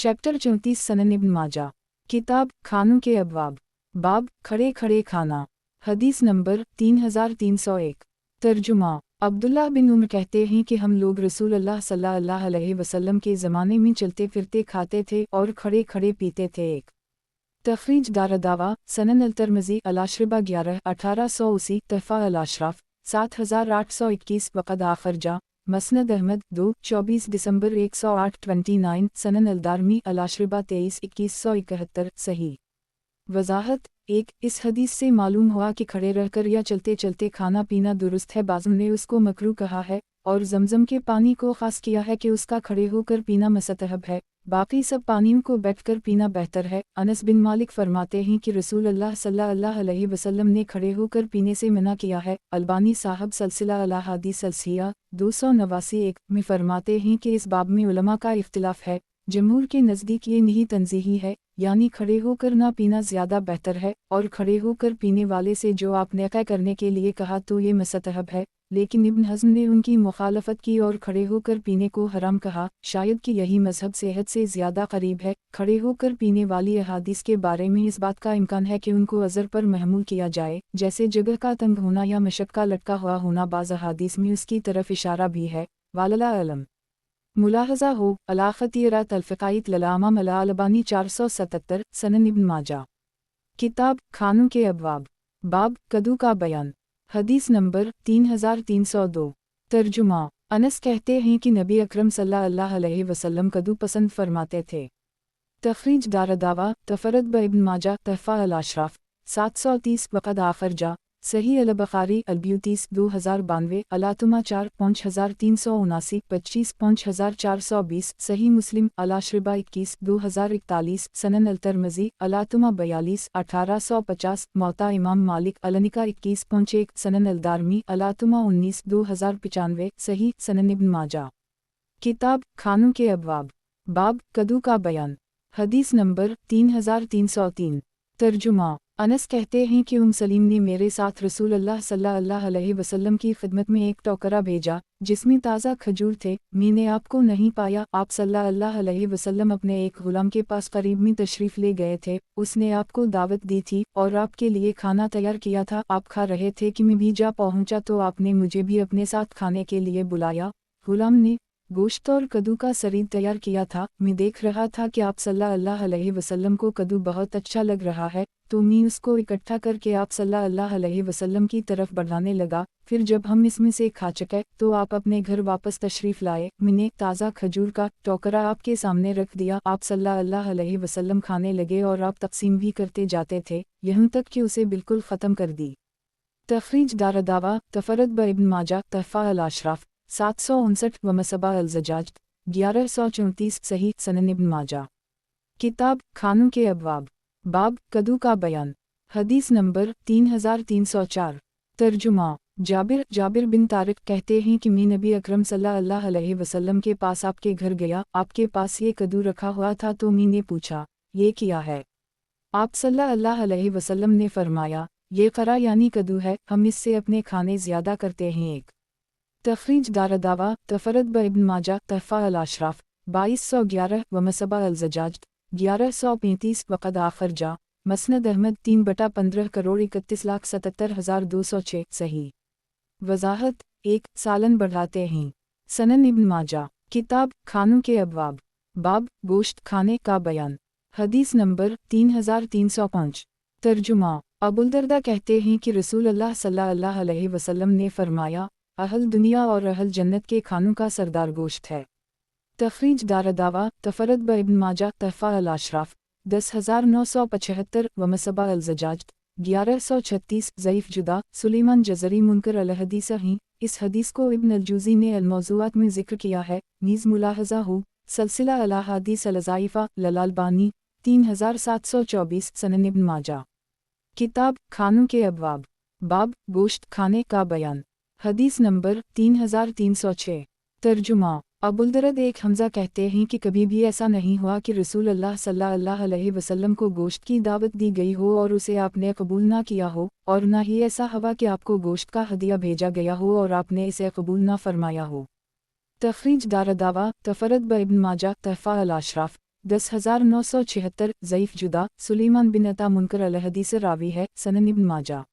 Chapter 34 सनन इब्न माजा। किताब खानों के अबवाब। बाब खड़े खड़े खाना। हदीस नंबर 3301। तर्जुमा। अब्दुल्लाह बिन उमर कहते हैं कि हम लोग रसूल अल्लाह सल्लल्लाहु अलैहि वसल्लम के ज़माने में चलते फिरते खाते थे और खड़े खड़े पीते थे। एक तखरीज दारदावा सनन अल-तिर्मिज़ी अल-अशरबा 11-1880 तहफ़ा अल-अशराफ 7821 वक़द आखरजा मसनद अहमद 2-24 दिसंबर 108 सनन अल-दारमी अल-अशरबा 23-2171 सही। वज़ाहत। एक इस हदीस से मालूम हुआ कि खड़े रहकर या चलते चलते खाना पीना दुरुस्त है। बाज़ ने उसको मकरूह कहा है और ज़मज़म के पानी को ख़ास किया है कि उसका खड़े होकर पीना मुस्तहब है, बाकी सब पानियों को बैठकर पीना बेहतर है। अनस बिन मालिक फरमाते हैं कि रसूल अल्लाह सल्लल्लाहु अलैहि वसल्लम ने खड़े होकर पीने से मना किया है। अलबानी साहब सिलसिला अल-अहादीस सलसिया 289 में फरमाते हैं कि इस बाब में उलमा का इख्तिलाफ है। जमहूर के नज़दीक ये नहीं तंज़ीही है, यानी खड़े होकर ना पीना ज़्यादा बेहतर है, और खड़े होकर पीने वाले से जो आपने क़य करने के लिए कहा तो ये मुस्तहब है। लेकिन इब्न हज़्म ने उनकी मुखालफत की और खड़े होकर पीने को हराम कहा। शायद कि यही मज़हब सेहत से ज़्यादा करीब है। खड़े होकर पीने वाली अहादीस के बारे में इस बात का इम्कान है कि उनको अज़र पर महमूल किया जाए, जैसे जगह का तंग होना या मशक़ का लटका हुआ होना। बाज़ अहादीस में उसकी तरफ इशारा भी है। वाल्लाहु अलम। मुलाहज़ा हो अल-ख़तीरात अल-फ़िक़ाहिय्यत लल-इमाम अल-अलबानी 477 सनन इब्न माजा। किताब खानों के अबवाब। बाब कदू का बयान। हदीस नंबर 3302। तर्जुमा। अनस कहते हैं कि नबी अकरम सल्लल्लाहु अलैहि वसल्लम कदू पसंद फरमाते थे। तखरीज दारदावा तफरद ब इब्न माजा तहफ़ा अल-अशराफ 730 वक़द आखरजा सही अल-बुख़ारी अल-ब्यूतीस 2092 अलातुमा 4-5379 25-5420 सही मुस्लिम अल-अशरबा 21 2041 सनन अल-तिर्मिज़ी अलातुमा 42 1850 मौता इमाम मालिक अल-निका 21-1 सनन अल-दारमी अलातुमा 19 2095 सही सनन इब्न माजा। किताब खानों के अबवाब। बाब कदू का बयान। हदीस नंबर 3303। तर्जुमा। अनस कहते हैं कि सलीम ने मेरे साथ रसूल अल्लाह सल्लल्लाहु अलैहि वसल्लम की खिदमत में एक टोकरा भेजा जिसमें ताज़ा खजूर थे। मैंने आपको नहीं पाया। आप सल्लल्लाहु अलैहि वसल्लम अपने एक गुलाम के पास करीब में तशरीफ़ ले गए थे। उसने आपको दावत दी थी और आपके लिए खाना तैयार किया था। आप खा रहे थे कि मैं भी जा पहुंचा तो आपने मुझे भी अपने साथ खाने के लिए बुलाया। गुलाम ने गोश्त और कद्दू का सरीद तैयार किया था। मैं देख रहा था कि आप सल्लल्लाहु अलैहि वसल्लम को कद्दू बहुत अच्छा लग रहा है, तो मैं उसको इकट्ठा करके आप सल्लल्लाहु अलैहि वसल्लम की तरफ बढ़ाने लगा। फिर जब हम इसमें से खा चुके तो आप अपने घर वापस तशरीफ़ लाए। मैंने ताज़ा खजूर का टोकरा आपके सामने रख दिया। आप सल्लल्लाहु अलैहि वसल्लम खाने लगे और आप तक़सीम भी करते जाते थे, यहाँ तक कि उसे बिल्कुल ख़त्म कर दी। तखरीज दारदावा तफरद ब इब्न माजा तहफ़ा अल-अशराफ 759 व मसबा अल-ज़जाज 1134 सही सनन इब्न माजा। किताब खानों के अबवाब। बाब कदू का बयान। हदीस नंबर 3304। तर्जुमा। जाबिर बिन तारिक कहते हैं कि मैं नबी अकरम सल्लल्लाहु अलैहि वसल्लम के पास आपके घर गया। आपके पास ये कद्दू रखा हुआ था तो मैंने पूछा, ये क्या है? आप सल्लल्लाहु अलैहि वसल्लम ने फरमाया, ये क़रा यानी कद्दू है, हम इससे अपने खाने ज़्यादा करते हैं। एक तखरीज दारदावा तफरद ब इब्न माजा तहफ़ा अल-अशराफ 2211 व मसबा अल-ज़जाज 1135 वक़द आखरजा मसनद अहमद 3/15 करोड़ 31,77,206 सही। वज़ाहत। एक सालन बढ़ाते हैं। सनन इब्न माजा। किताब खानों के अबवाब। बाब गोश्त खाने का बयान। हदीस नंबर 3305। तर्जुमा। अबूदरदा कहते हैं कि रसूल अल्लाह सल्लल्लाहु अलैहि वसल्लम ने फरमाया, अहल दुनिया और अहल जन्नत के खानों का सरदार गोश्त है। तखरीज दारदावा तफरद ब इब्न माजा तहफ़ा अल-अशराफ 10975 व मसबा अल-ज़जाज 1136 ज़ईफ़ जुदा सुलेमान जज़री मुनकर अल-हदीस हैं। इस हदीस को इब्न अल-जूज़ी ने अल-मौज़ूआत में ज़िक्र किया है। नीज़ मुलाहज़ा हो सिलसिला अल-अहादीस अल-ज़ाइफ़ा लल-अलबानी 3724 सनन इब्न माजा। किताब खानों के अबवाब। बाब गोश्त खाने का बयान। हदीस नंबर 3306। तर्जुमा। अबूदरद एक हमज़ा कहते हैं कि कभी भी ऐसा नहीं हुआ कि रसूल अल्लाह सल्लल्लाहु अलैहि वसल्लम को गोश्त की दावत दी गई हो और उसे आपने कबूल ना किया हो, और ना ही ऐसा हुआ कि आपको गोश्त का हदिया भेजा गया हो और आपने इसे कबूल ना फरमाया हो। तखरीज दारदावा तफरद ब इब्न माजा तहफ़ा अल-अशराफ 10,976 ज़ईफ़ जुदा सुलेमान बिन अता मुनकर अल-हदीस रावी है सनन इब्न माजा।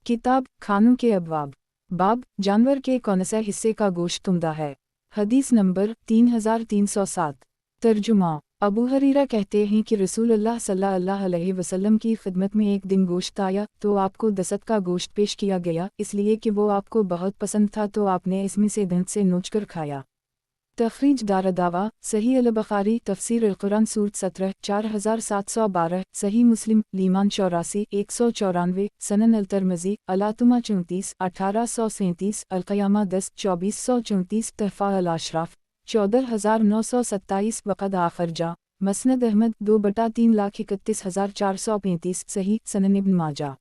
किताब खानों के अबवाब बाब जानवर के कौनसे हिस्से का गोश्त उम्दा है। हदीस नंबर 3307। तर्जुमा अबू हरीरा कहते हैं कि रसूलुल्लाह सल्लल्लाहु अलैहि वसल्लम की खिदमत में एक दिन गोश्त आया तो आपको दसत का गोश्त पेश किया गया, इसलिए कि वो आपको बहुत पसंद था तो आपने इसमें से दंत से नोचकर खाया। तखरीज दारदावा सही अल-बुखारी तफसीर अल-कुरान सूरत 17 4712 सही मुस्लिम लीमान 84 194 सनन अल-तिरमिज़ी अलातुमा 34 1837 अल-क़यामा 10 2434 तहफ़ा अल-अशराफ 14927 वक़द आखरजा मसनद अहमद 2/3,31,435 सही सनन इब्न माजा।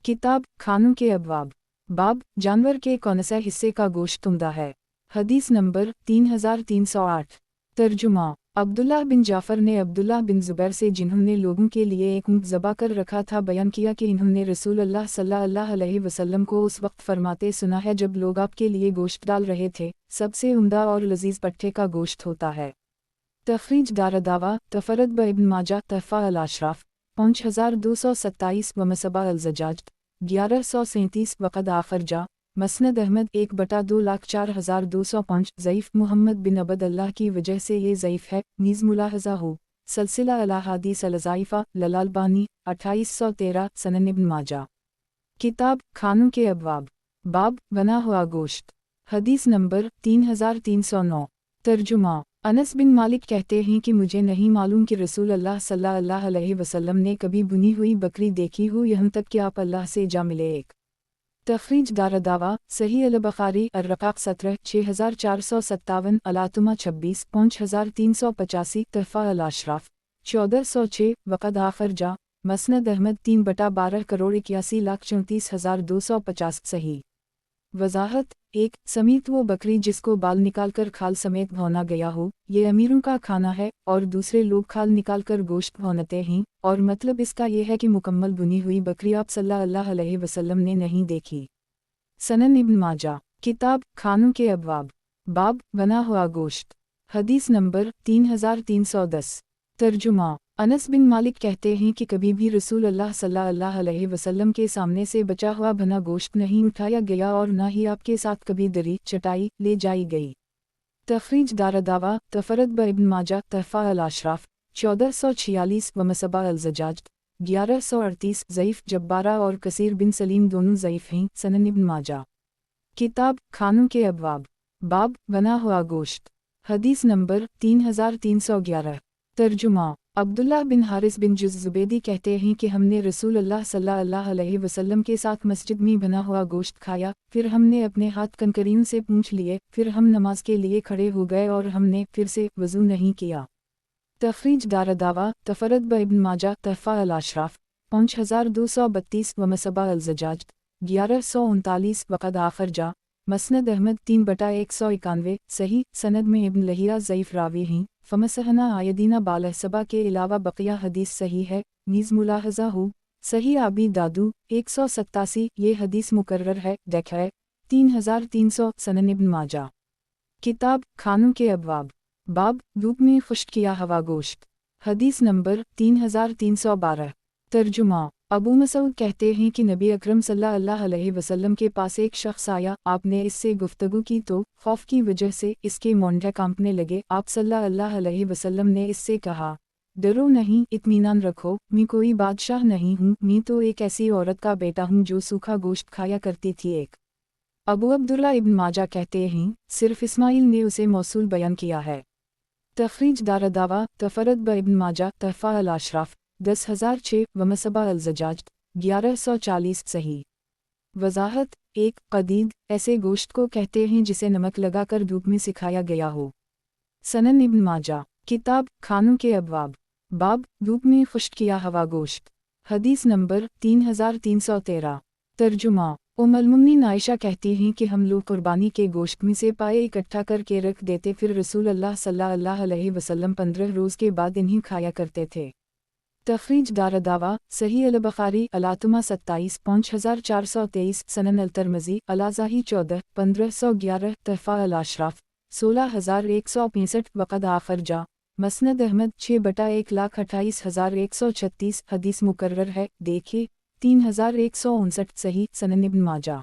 किताब खानों के अबवाब बाब जानवर के कौनसे हिस्से का गोश्त उम्दा है। हदीस नंबर 3308। तर्जुमा अब्दुल्लाह बिन जाफ़र ने अब्दुल्लाह बिन ज़ुबैर से जिन्होंने लोगों के लिए एक ऊँट ज़बा कर रखा था बयान किया कि इन्होंने रसूलुल्लाह सल्लल्लाहु अलैहि वसल्लम को उस वक्त फरमाते सुना है जब लोग आपके लिए गोश्त डाल रहे थे, सबसे उम्दा और लजीज पट्टे का गोश्त होता है। तखरीज दारदावा तफरद ब इब्न माजा तहफ़ा अल-अशराफ 5227 व मसबा अल-ज़जाज 1137 वक़द आखरजा मसनद अहमद 1/2,04,205 ज़ईफ़ मुहम्मद बिन अबद अल्लाह की वजह से ये ज़ईफ़ है। नीज़ मुलाहज़ा हो सलसिला अल-अहादीस अल-ज़ाइफ़ा ललालबानी 2813 सनन इब्न माजा। किताब खानों के अबवाब बाब बना हुआ गोश्त हदीस नंबर 3309। तर्जुमा अनस बिन मालिक कहते हैं कि मुझे नहीं मालूम कि रसूलुल्लाह सल्लल्लाहु अलैहि वसल्लम ने कभी बुनी हुई बकरी देखी हो यहाँ तक कि आप अल्लाह से जा मिले। एक तखरीज दारदावा सही अल-बुखारी अर-रक़ाक़ 17 6457 अलातुमा 26 5385 तहफ़ा अल-अशराफ 1406 वक़द आखरजा मसनद अहमद 3/12,81,34,250 सही। वज़ाहत 1 समीत वो बकरी जिसको बाल निकालकर खाल समेत भौना गया हो, ये अमीरों का खाना है और दूसरे लोग खाल निकालकर गोश्त भौनते हैं, और मतलब इसका ये है कि मुकम्मल बुनी हुई बकरी आप सल्लल्लाहु अलैहि वसल्लम ने नहीं देखी। सनन इब्न माजा। किताब खानों के अबवाब बाब बना हुआ गोश्त हदीस नंबर 3310। तर्जुमा अनस बिन मालिक कहते हैं कि कभी भी रसूलुल्लाह सल्लल्लाहु अलैहि वसल्लम के सामने से बचा हुआ भना गोश्त नहीं उठाया गया और न ही आपके साथ कभी दरी चटाई ले जाई गई। तखरीज दारदावा तफरद ब इब्न माजा तहफ़ा अल-अशराफ 1446 व मसबा अल-ज़जाज 1138 ज़ईफ़ जब्बारा और कसीर बिन सलीम दोनों ज़ईफ़ हैं। सनन इब्न माजा। किताब खानों के अबवाब बाब बना हुआ गोश्त हदीस नंबर 3311। तर्जुमा अब्दुल्लाह बिन हारिस बिन जुज़्ज़ुबैदी कहते हैं कि हमने रसूलुल्लाह सल्लल्लाहु अलैहि वसल्लम के साथ मस्जिद में बना हुआ गोश्त खाया, फिर हमने अपने हाथ कनकरियों से पूंछ लिए, फिर हम नमाज के लिए खड़े हो गए और हमने फिर से वज़ू नहीं किया। तखरीज दारदावा तफरद ब इब्न माजा तहफ़ा अल-अशराफ 5232 व मसबा अल-ज़जाज 1139 वक़द आखरजा मसनद अहमद 3/191 सही सनद में इब्न लहिया ज़ईफ़ रावी हैं। फमसहना आयदीना बालहसबा के अलावा बक़िया हदीस सही है। नीज़ मुलाहज़ा हो सही आबी दादू 187 ये हदीस मुकर्रर है। देखें 3300 सनन इब्न माजा। किताब खानों के अबवाब बाब धूप में खुश्क किया हवा गोश्त हदीस नंबर 3312। तर्जुमा अबू मसूद कहते हैं कि नबी अकरम सल्लल्लाहु अलैहि वसल्लम के पास एक शख्स आया, आपने इससे गुफ्तगू की तो खौफ की वजह से इसके मोंढे कांपने लगे। आप सल्लल्लाहु अलैहि वसल्लम ने इससे कहा, डरो नहीं, इत्मीनान रखो, मैं कोई बादशाह नहीं हूँ, मैं तो एक ऐसी औरत का बेटा हूँ जो सूखा गोश्त खाया करती थी। एक अबू अब्दुल्ला इब्न माजा कहते हैं सिर्फ इस्माइल ने उसे मौसूल बयान किया है। तखरीज दारदावा तफरद ब इब्न माजा तहफ़ा अल-अशराफ 10006 व मसबा अल-ज़जाज 1140 सही। वज़ाहत 1 क़दीद ऐसे गोश्त को कहते हैं जिसे नमक लगाकर धूप में सिखाया गया हो। सनन इब्न माजा। किताब खानों के अबवाब बाब धूप में खुश्क किया हवा गोश्त हदीस नंबर 3313। तर्जुमा उम्मुल-मोमिनीन आयशा कहती हैं कि हम लोग कुर्बानी के गोश्त में से पाए इकट्ठा करके रख देते, फिर रसूलुल्लाह सल्लल्लाहु अलैहि वसल्लम 15 रोज़ के बाद इन्हीं खाया करते थे। तखरीज दारदावा सही अल-बुखारी अलातुमा 27 5423 सनन अल-तिरमिज़ी अल-अज़ाही 14 1511 तहफ़ा अल-अशराफ 16165 वक़द आखरजा مسند احمد 6/1,28,136 حدیث مکرر ہے، دیکھیں 3159 صحیح سنن ابن ماجہ۔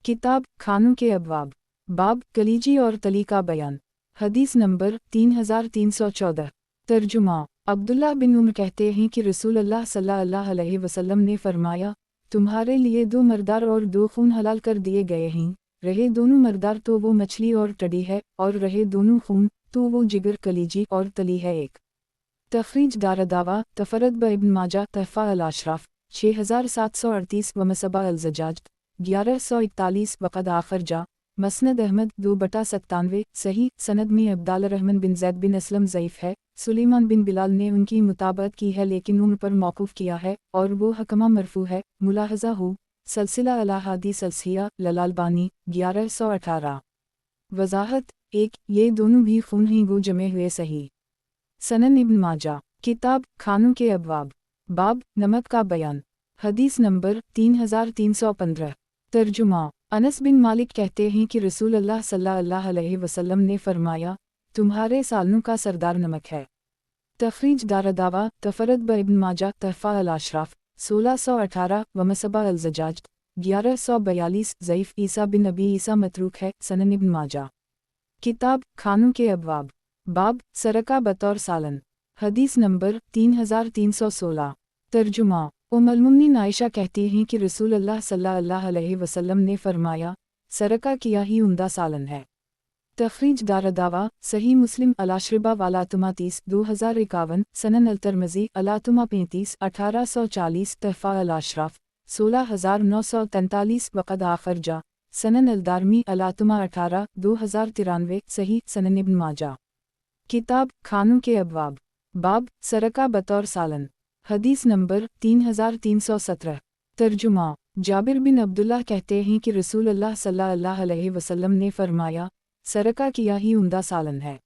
کتاب کھانوں کے ابواب، باب کلیجی اور تلی کا بیان، حدیث نمبر 3314۔ ترجمہ: عبداللہ بن عمر کہتے ہیں کہ رسول اللہ صلی اللہ علیہ وسلم نے فرمایا، تمہارے لیے 2 مردار اور 2 خون حلال کر دیے گئے ہیں، رہے دونوں مردار تو وہ مچھلی اور ٹڈی ہے، اور رہے دونوں خون تو وہ جگر کلیجی اور تلی ہے۔ ایک تخریج دارالدعویٰ تفرد ابن ماجہ تحفہ الاشراف 6738 ومصباح الزجاج 1141 وقد آخر جا مسند احمد 2/97 صحیح سند میں عبداللہ الرحمن بن زید بن اسلم ضعیف ہے، سلیمان بن بلال نے ان کی مطابقت کی ہے لیکن ان پر موقوف کیا ہے اور وہ حکمہ مرفوع ہے، ملاحظہ ہو سلسلہ الاحادیث الصحیحہ الالبانی 1118۔ وضاحت: 1 یہ دونوں بھی خون ہیں وہ جمع ہوئے صحیح سنن ابن ماجہ۔ کتاب کھانوں کے ابواب، باب نمک کا بیان، حدیث نمبر 3315۔ ترجمہ: انس بن مالک کہتے ہیں کہ رسول اللہ صلی اللہ علیہ وسلم نے فرمایا، تمہارے سالنوں کا سردار نمک ہے۔ تخریج دارالدعویٰ تفرد ابن ماجہ تحفہ الاشراف 1618 ومصباح الزجاج 1142 ضعیف عیسیٰ بن ابی عیسیٰ متروک ہے، سنن ابن ماجہ۔ کتاب کھانوں کے ابواب، باب سرقہ بطور سالن، حدیث نمبر 3316۔ ترجمہ: ام المؤمنین عائشہ کہتی ہیں کہ رسول اللہ صلی اللہ علیہ وسلم نے فرمایا، سرقہ کیا ہی عمدہ سالن ہے۔ تخریج دارالدعویٰ صحیح مسلم الاشربہ والاتما 30 2051 سنن الترمذی الاتما 35 1840 تحفہ الاشراف 16943 وقد آخر جا سنن الدارمی الاتما 18 2093 صحیح سنن ابن ماجہ۔ کتاب کھانوں کے ابواب، باب سرقہ بطور سالن، حدیث نمبر 3317۔ ترجمہ: جابر بن عبداللہ کہتے ہیں کہ رسول اللہ صلی اللہ علیہ وسلم نے فرمایا، سرقہ کیا ہی عمدہ سالن ہے۔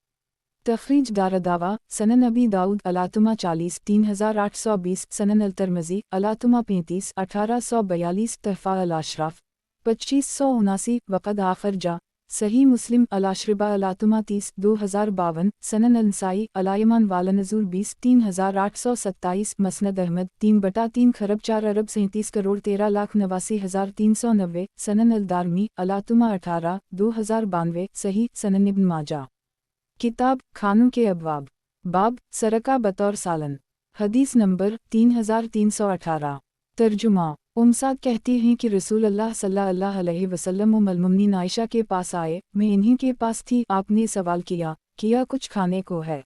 تخریج دارالدعویٰ سنن ابی داؤد الاتما 40 3820 سنن الترمذی الاتما 35 1842 تحفہ الاشراف 2579 وقد آخر جا صحیح مسلم الاشربہ الاتما 30 2052 سنن النسائی الایمان والنزول 20 3827 مسند احمد 3/3 خرب 4 ارب 37 کروڑ 13,89,390 سنن الدارمی الاتما 18 2092 صحیح سنن ابن ماجہ۔ کتاب کھانوں کے ابواب، باب سرقہ بطور سالن، حدیث نمبر 3318۔ ترجمہ: سعد کہتی ہیں کہ رسول اللہ صلی اللہ علیہ وسلم ام المؤمنین عائشہ کے پاس آئے، میں انہی کے پاس تھی، آپ نے سوال کیا کچھ کھانے کو ہے؟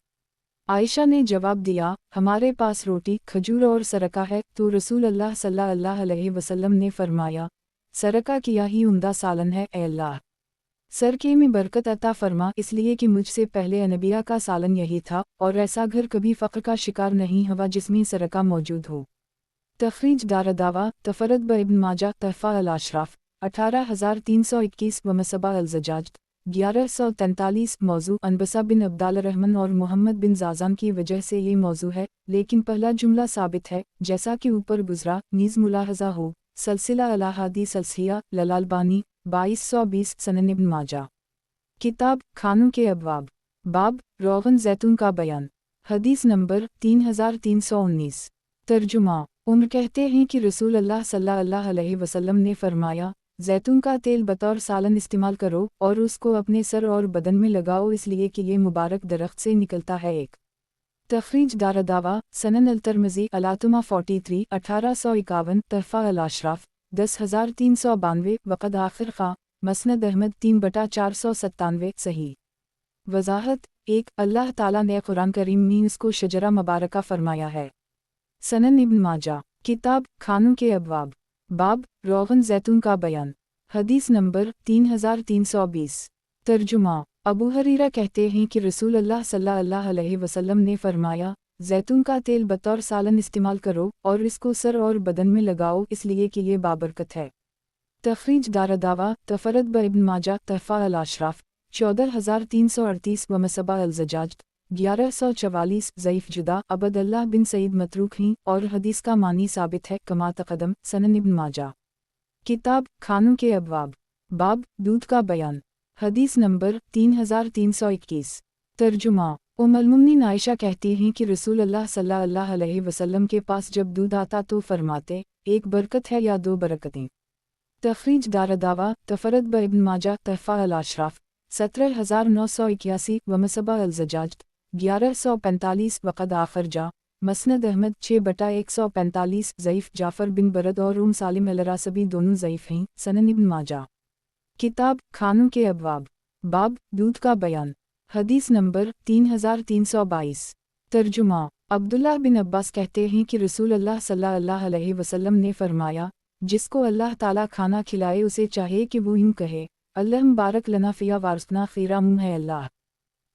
عائشہ نے جواب دیا، ہمارے پاس روٹی کھجور اور سرقہ ہے، تو رسول اللہ صلی اللہ علیہ وسلم نے فرمایا، سرقہ کیا ہی عمدہ سالن ہے، اے اللہ سرقے میں برکت عطا فرما، اس لیے کہ مجھ سے پہلے انبیاء کا سالن یہی تھا، اور ایسا گھر کبھی فقر کا شکار نہیں ہوا جس میں سرقہ موجود ہو۔ تخریج دارالدعویٰ تفرد ابن ماجہ تحفہ الاشراف 18321 ومصباح الزجاج 1143 موضوع انبسہ بن عبداللہ الرحمن اور محمد بن زازان کی وجہ سے یہ موضوع ہے، لیکن پہلا جملہ ثابت ہے جیسا کہ اوپر گزرا، نیز ملاحظہ ہو سلسلہ الاحادیث الصحیحہ الالبانی 2220 سنن ابن ماجہ۔ کتاب کھانوں کے ابواب، باب روغن زیتون کا بیان، حدیث نمبر 3319۔ ترجمہ: عمر کہتے ہیں کہ رسول اللہ صلی اللہ علیہ وسلم نے فرمایا، زیتون کا تیل بطور سالن استعمال کرو اور اس کو اپنے سر اور بدن میں لگاؤ، اس لیے کہ یہ مبارک درخت سے نکلتا ہے۔ ایک تخریج دارالدعویٰ سنن الترمذی الاتما 43 1851 تحفہ الاشراف 10392 وقد آخر خواہ مسند احمد 3/497 صحیح۔ وضاحت: 1 اللہ تعالیٰ نے قرآن کریم میں اس کو شجرہ مبارکہ فرمایا ہے۔ سنن ابن ماجہ۔ کتاب کھانوں کے ابواب، باب روغن زیتون کا بیان، حدیث نمبر 3320۔ ترجمہ: ابو ہریرہ کہتے ہیں کہ رسول اللہ صلی اللہ علیہ وسلم نے فرمایا، زیتون کا تیل بطور سالن استعمال کرو اور اس کو سر اور بدن میں لگاؤ، اس لیے کہ یہ بابرکت ہے۔ تخریج دارالدعویٰ تفرد ابن ماجہ تحفہ الاشراف 14338 ومصباح الزجاج 1144 ضعیف جدا عبد اللہ بن سعید متروک ہیں اور حدیث کا معنی ثابت ہے کما تقدم سنن ابن ماجہ۔ کتاب کھانوں کے ابواب، باب دودھ کا بیان، حدیث نمبر 3321۔ ترجمہ: उम्मुल-मोमिनीन आयशा कहती हैं कि रसूल अल्लाह सल्लल्लाहु अलैहि वसल्लम के पास जब दूध आता तो फरमाते, एक बरकत है या दो बरकतें। तखरीज दारदावा तफरद ब इब्न माजा तहफ़ा अल-अशराफ 17981 व मसबा अल-ज़जाज 1145 वक़द आखर जा मसनद अहमद 6/145 ज़ईफ़ जाफ़र बिन बरद और सालिम अल-रासबी दोनों ज़ईफ़ हैं। सनन इब्न माजा किताब खानों के अबवाब बाब दूध का बयान हदीस नंबर 3322 तर्जुमा अब्दुल्लाह बिन अब्बास कहते हैं कि रसूल अल्लाह सल्लल्लाहु अलैहि वसल्लम ने फरमाया, जिसको अल्लाह ताला खाना खिलाए उसे चाहे कि वो यूं कहे, अल्लाह बारक लना फ़िया वारसना खीरा मुँह है अल्लाह,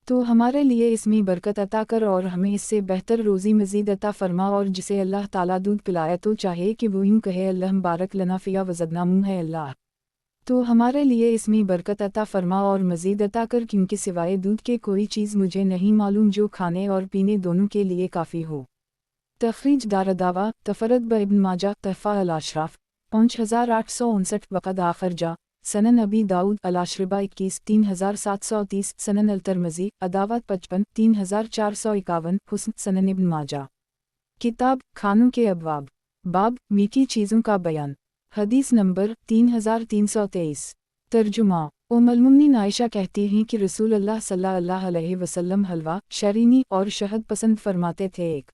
तो हमारे लिए इसमें बरकत अता कर और हमें इससे बेहतर रोज़ी मज़ीद अता फरमा। और जिसे अल्लाह ताला दूध पिलाए तो चाहे कि वो यूं कहे, अल्लाह बारक लना फ़िया वज़दना मुँह है अल्लाह, तो हमारे लिए इसमें बरकत अता फरमा और मज़ीद अता कर, क्योंकि सिवाय दूध के कोई चीज़ मुझे नहीं मालूम जो खाने और पीने दोनों के लिए काफ़ी हो। तखरीज दारदावा तफरद ब इब्न माजा तहफ़ा अल-अशराफ 5859 वक़द आखर जा सनन अबी दाऊद अल-अशरिबा 21 3730 सनन अल-तिरमिज़ी अदावत 55 3451 हुस्न सनन इब्न माजा किताब खानों के अबवाब बाब मीठी चीज़ों का बयान हदीस नंबर 3323 तर्जुमा उम्मुल-मोमिनीन आयशा कहती हैं कि रसूल अल्लाह सल्लल्लाहु अलैहि वसल्लम हलवा शरीनी और शहद पसंद फरमाते थे। एक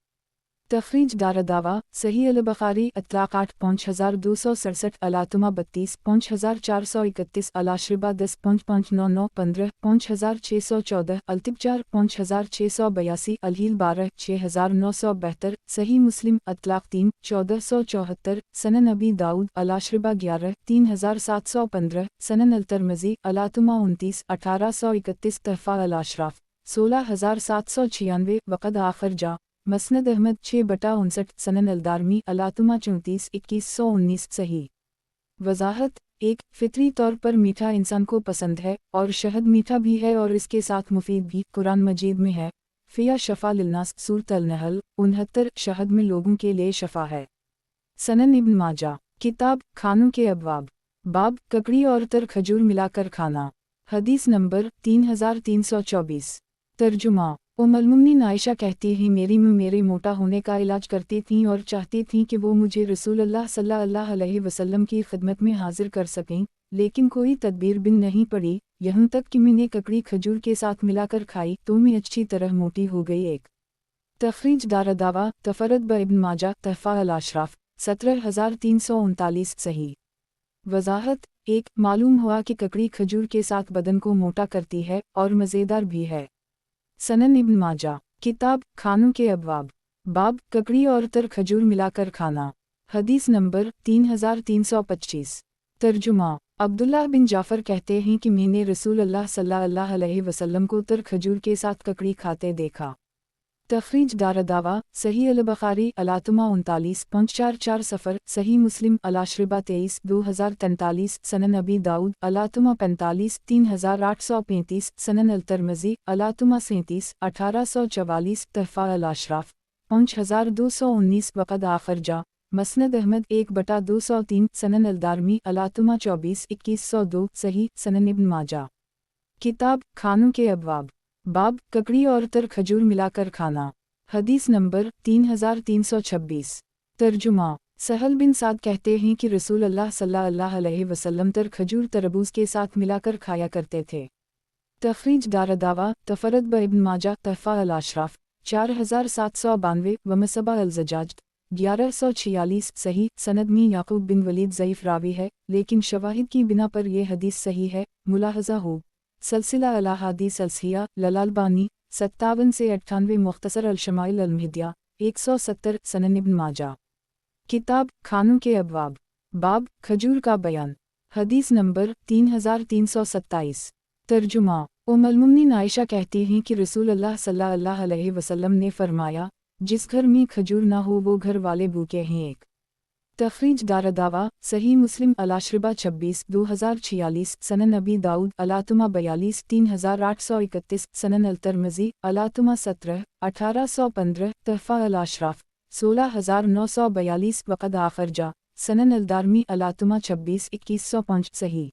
तखरीज दारदावा सही अल-बुखारी अतलाक़ 5267 अलातुमा 32 5431 अल-अशरिबा 10 5599 15 5614 अल-तिबजार 5682 अल-हील 12 6972 सही मुस्लिम अतलाक़ 3 1474 सनन अबी दाऊद अल-अशरिबा 11 3715 सनन अल-तिरमिज़ी अलातुमा 29 1831 तहफ़ा अल-अशराफ 16796 वक़द आखर जा मसनद अहमद 6/59 सनन अल-दारमी अलातुमा 34 2119 सही वज़ाहत एक फितरी तौर पर मीठा इंसान को पसंद है और शहद मीठा भी है और इसके साथ मुफीद भी। कुरान मजीद में है, फ़िया शफ़ा लिन्नास सूरत अल-नहल 69 शहद में लोगों के लिए शफ़ा है। सनन इब्न माजा किताब खानों के अबवाब बाब ककड़ी और तर खजूर मिलाकर खाना हदीस नंबर 3324 तर्जुमा उम्मुल-मोमिनीन आयशा कहती हैं, मेरी माँ मेरे मोटा होने का इलाज करती थीं और चाहती थीं कि वो मुझे रसूल अल्लाह सल्लल्लाहु अलैहि वसल्लम की खिदमत में हाजिर कर सकें, लेकिन कोई तदबीर बिन नहीं पड़ी, यहाँ तक कि मैंने ककड़ी खजूर के साथ मिलाकर खाई तो मैं अच्छी तरह मोटी हो गई। एक तखरीज दारदावा तफरद ब इब्न माजा तहफ़ा अल-अशराफ 17339 सही वज़ाहत एक मालूम हुआ कि ककड़ी खजूर के साथ बदन को मोटा करती है और मज़ेदार भी है। सनन इब्न माजा किताब खानों के अबवाब बाब ककड़ी और तर खजूर मिलाकर खाना हदीस नंबर 3325 तर्जुमा अब्दुल्लाह बिन जाफ़र कहते हैं कि मैंने रसूल अल्लाह सल्लल्लाहु अलैहि वसल्लम को तर खजूर के साथ ककड़ी खाते देखा। तखरीज दारदावा सही अल-बुखारी अलातुमा 39 544 सफ़र सही मुस्लिम अल-अशरिबा 23 2043 सनन अबी दाऊद अलातुमा 45 3835 सनन अल-तिरमिज़ी अलातुमा 37 1844 तहफ़ा अल-अशराफ 5219 वक़द आखर जा मसनद अहमद 1/203 सनन अल-दारमी अलातुमा 24 2102 सही सनन इब्न माजा किताब खानों के अबवाब बाब ककड़ी और तर खजूर मिलाकर खाना हदीस नंबर 3326 तर्जुमा सहल बिन साद कहते हैं कि रसूल अल्लाह सल्लल्लाहु अलैहि वसल्लम तर खजूर तरबूज के साथ मिलाकर खाया करते थे। तखरीज दारदावा तफरद ब इब्न माजा तहफ़ा अल-अशराफ 4792 व मसबा अल-ज़जाज 1146 सही सनद में याकूब बिन वलीद ज़ईफ़ रावी है, लेकिन शवाहिद की बिना पर यह हदीस सही है। मुलाहज़ा हो सलसिला अल-अहादीस अल-सहीहा लल-अल्बानी 57 से 98 मुख्तसर अल-शमाइल अल-मुहद्दिया 170 सनन इब्न माजा किताब खानों के अबवाब बाब खजूर का बयान हदीस नंबर 3327 तर्जुमा उम्मुल-मोमिनीन आयशा कहती हैं कि रसूल अल्लाह सल्लल्लाहु अलैहि वसल्लम ने फरमाया, जिस घर में खजूर ना हो वो घर वाले भूखे हैं। एक तखरीज दारदावा सही मुस्लिम अल-अशरिबा 26 2046 सनन अबी दाऊद अलातुमा 42 3831 सनन अल-तिरमिज़ी अलातुमा 17 1815 तहफ़ा अल-अशराफ 16942 वक़द आखर जा सनन अल-दारमी अलातुमा 26 2105 सही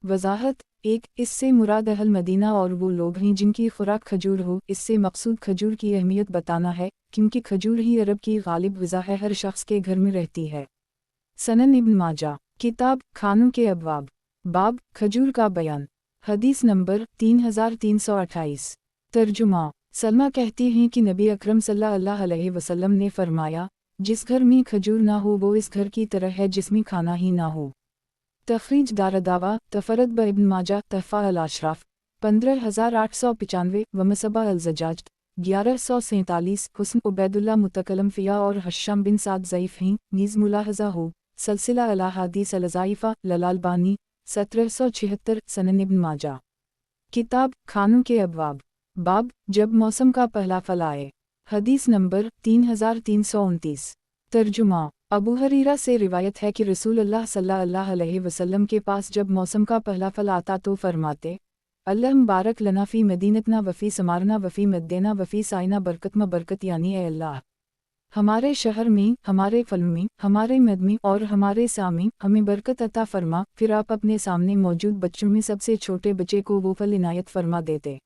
वज़ाहत 1 اس سے مراد اہل مدینہ اور وہ لوگ ہیں جن کی خوراک کھجور ہو۔ اس سے مقصود کھجور کی اہمیت بتانا ہے، کیونکہ کھجور ہی عرب کی غالب غذا ہے، ہر شخص کے گھر میں رہتی ہے۔ سنن ابن ماجہ کتاب کھانوں کے ابواب باب کھجور کا بیان۔ حدیث نمبر 3328 ترجمہ سلمہ کہتی ہیں کہ نبی اکرم صلی اللہ علیہ وسلم نے فرمایا، جس گھر میں کھجور نہ ہو وہ اس گھر کی طرح ہے جس میں کھانا ہی نہ ہو۔ تخریج دارالدعوہ تفرد بابن ماجہ تحفہ الاشراف 15895 ومصباح الزجاج 1147۔ حسن عبید اللہ متکلم فیہ اور حشام بن سعد ضعیف ہیں، نیز ملاحظہ ہو۔ سلسلہ الاحادیث الضعیفہ للالبانی 1776۔ سنن ابن ماجہ کتاب کھانوں کے ابواب باب جب موسم کا پہلا پھل آئے۔ حدیث نمبر 3329 ترجمہ ابو ہریرہ سے روایت ہے کہ رسول اللہ صلی اللہ علیہ وسلم کے پاس جب موسم کا پہلا پھل آتا تو فرماتے، اللہم بارک لنا فی مدینتنا وفی ثمارنا وفی مدینہ وفی سائنا برکت برکت، یعنی اے اللہ ہمارے شہر میں، ہمارے پھل میں، ہمارے مد میں اور ہمارے سا میں ہمیں برکت عطا فرما۔ پھر آپ اپنے سامنے موجود بچوں میں سب سے چھوٹے بچے کو وہ پھل عنایت فرما دیتے۔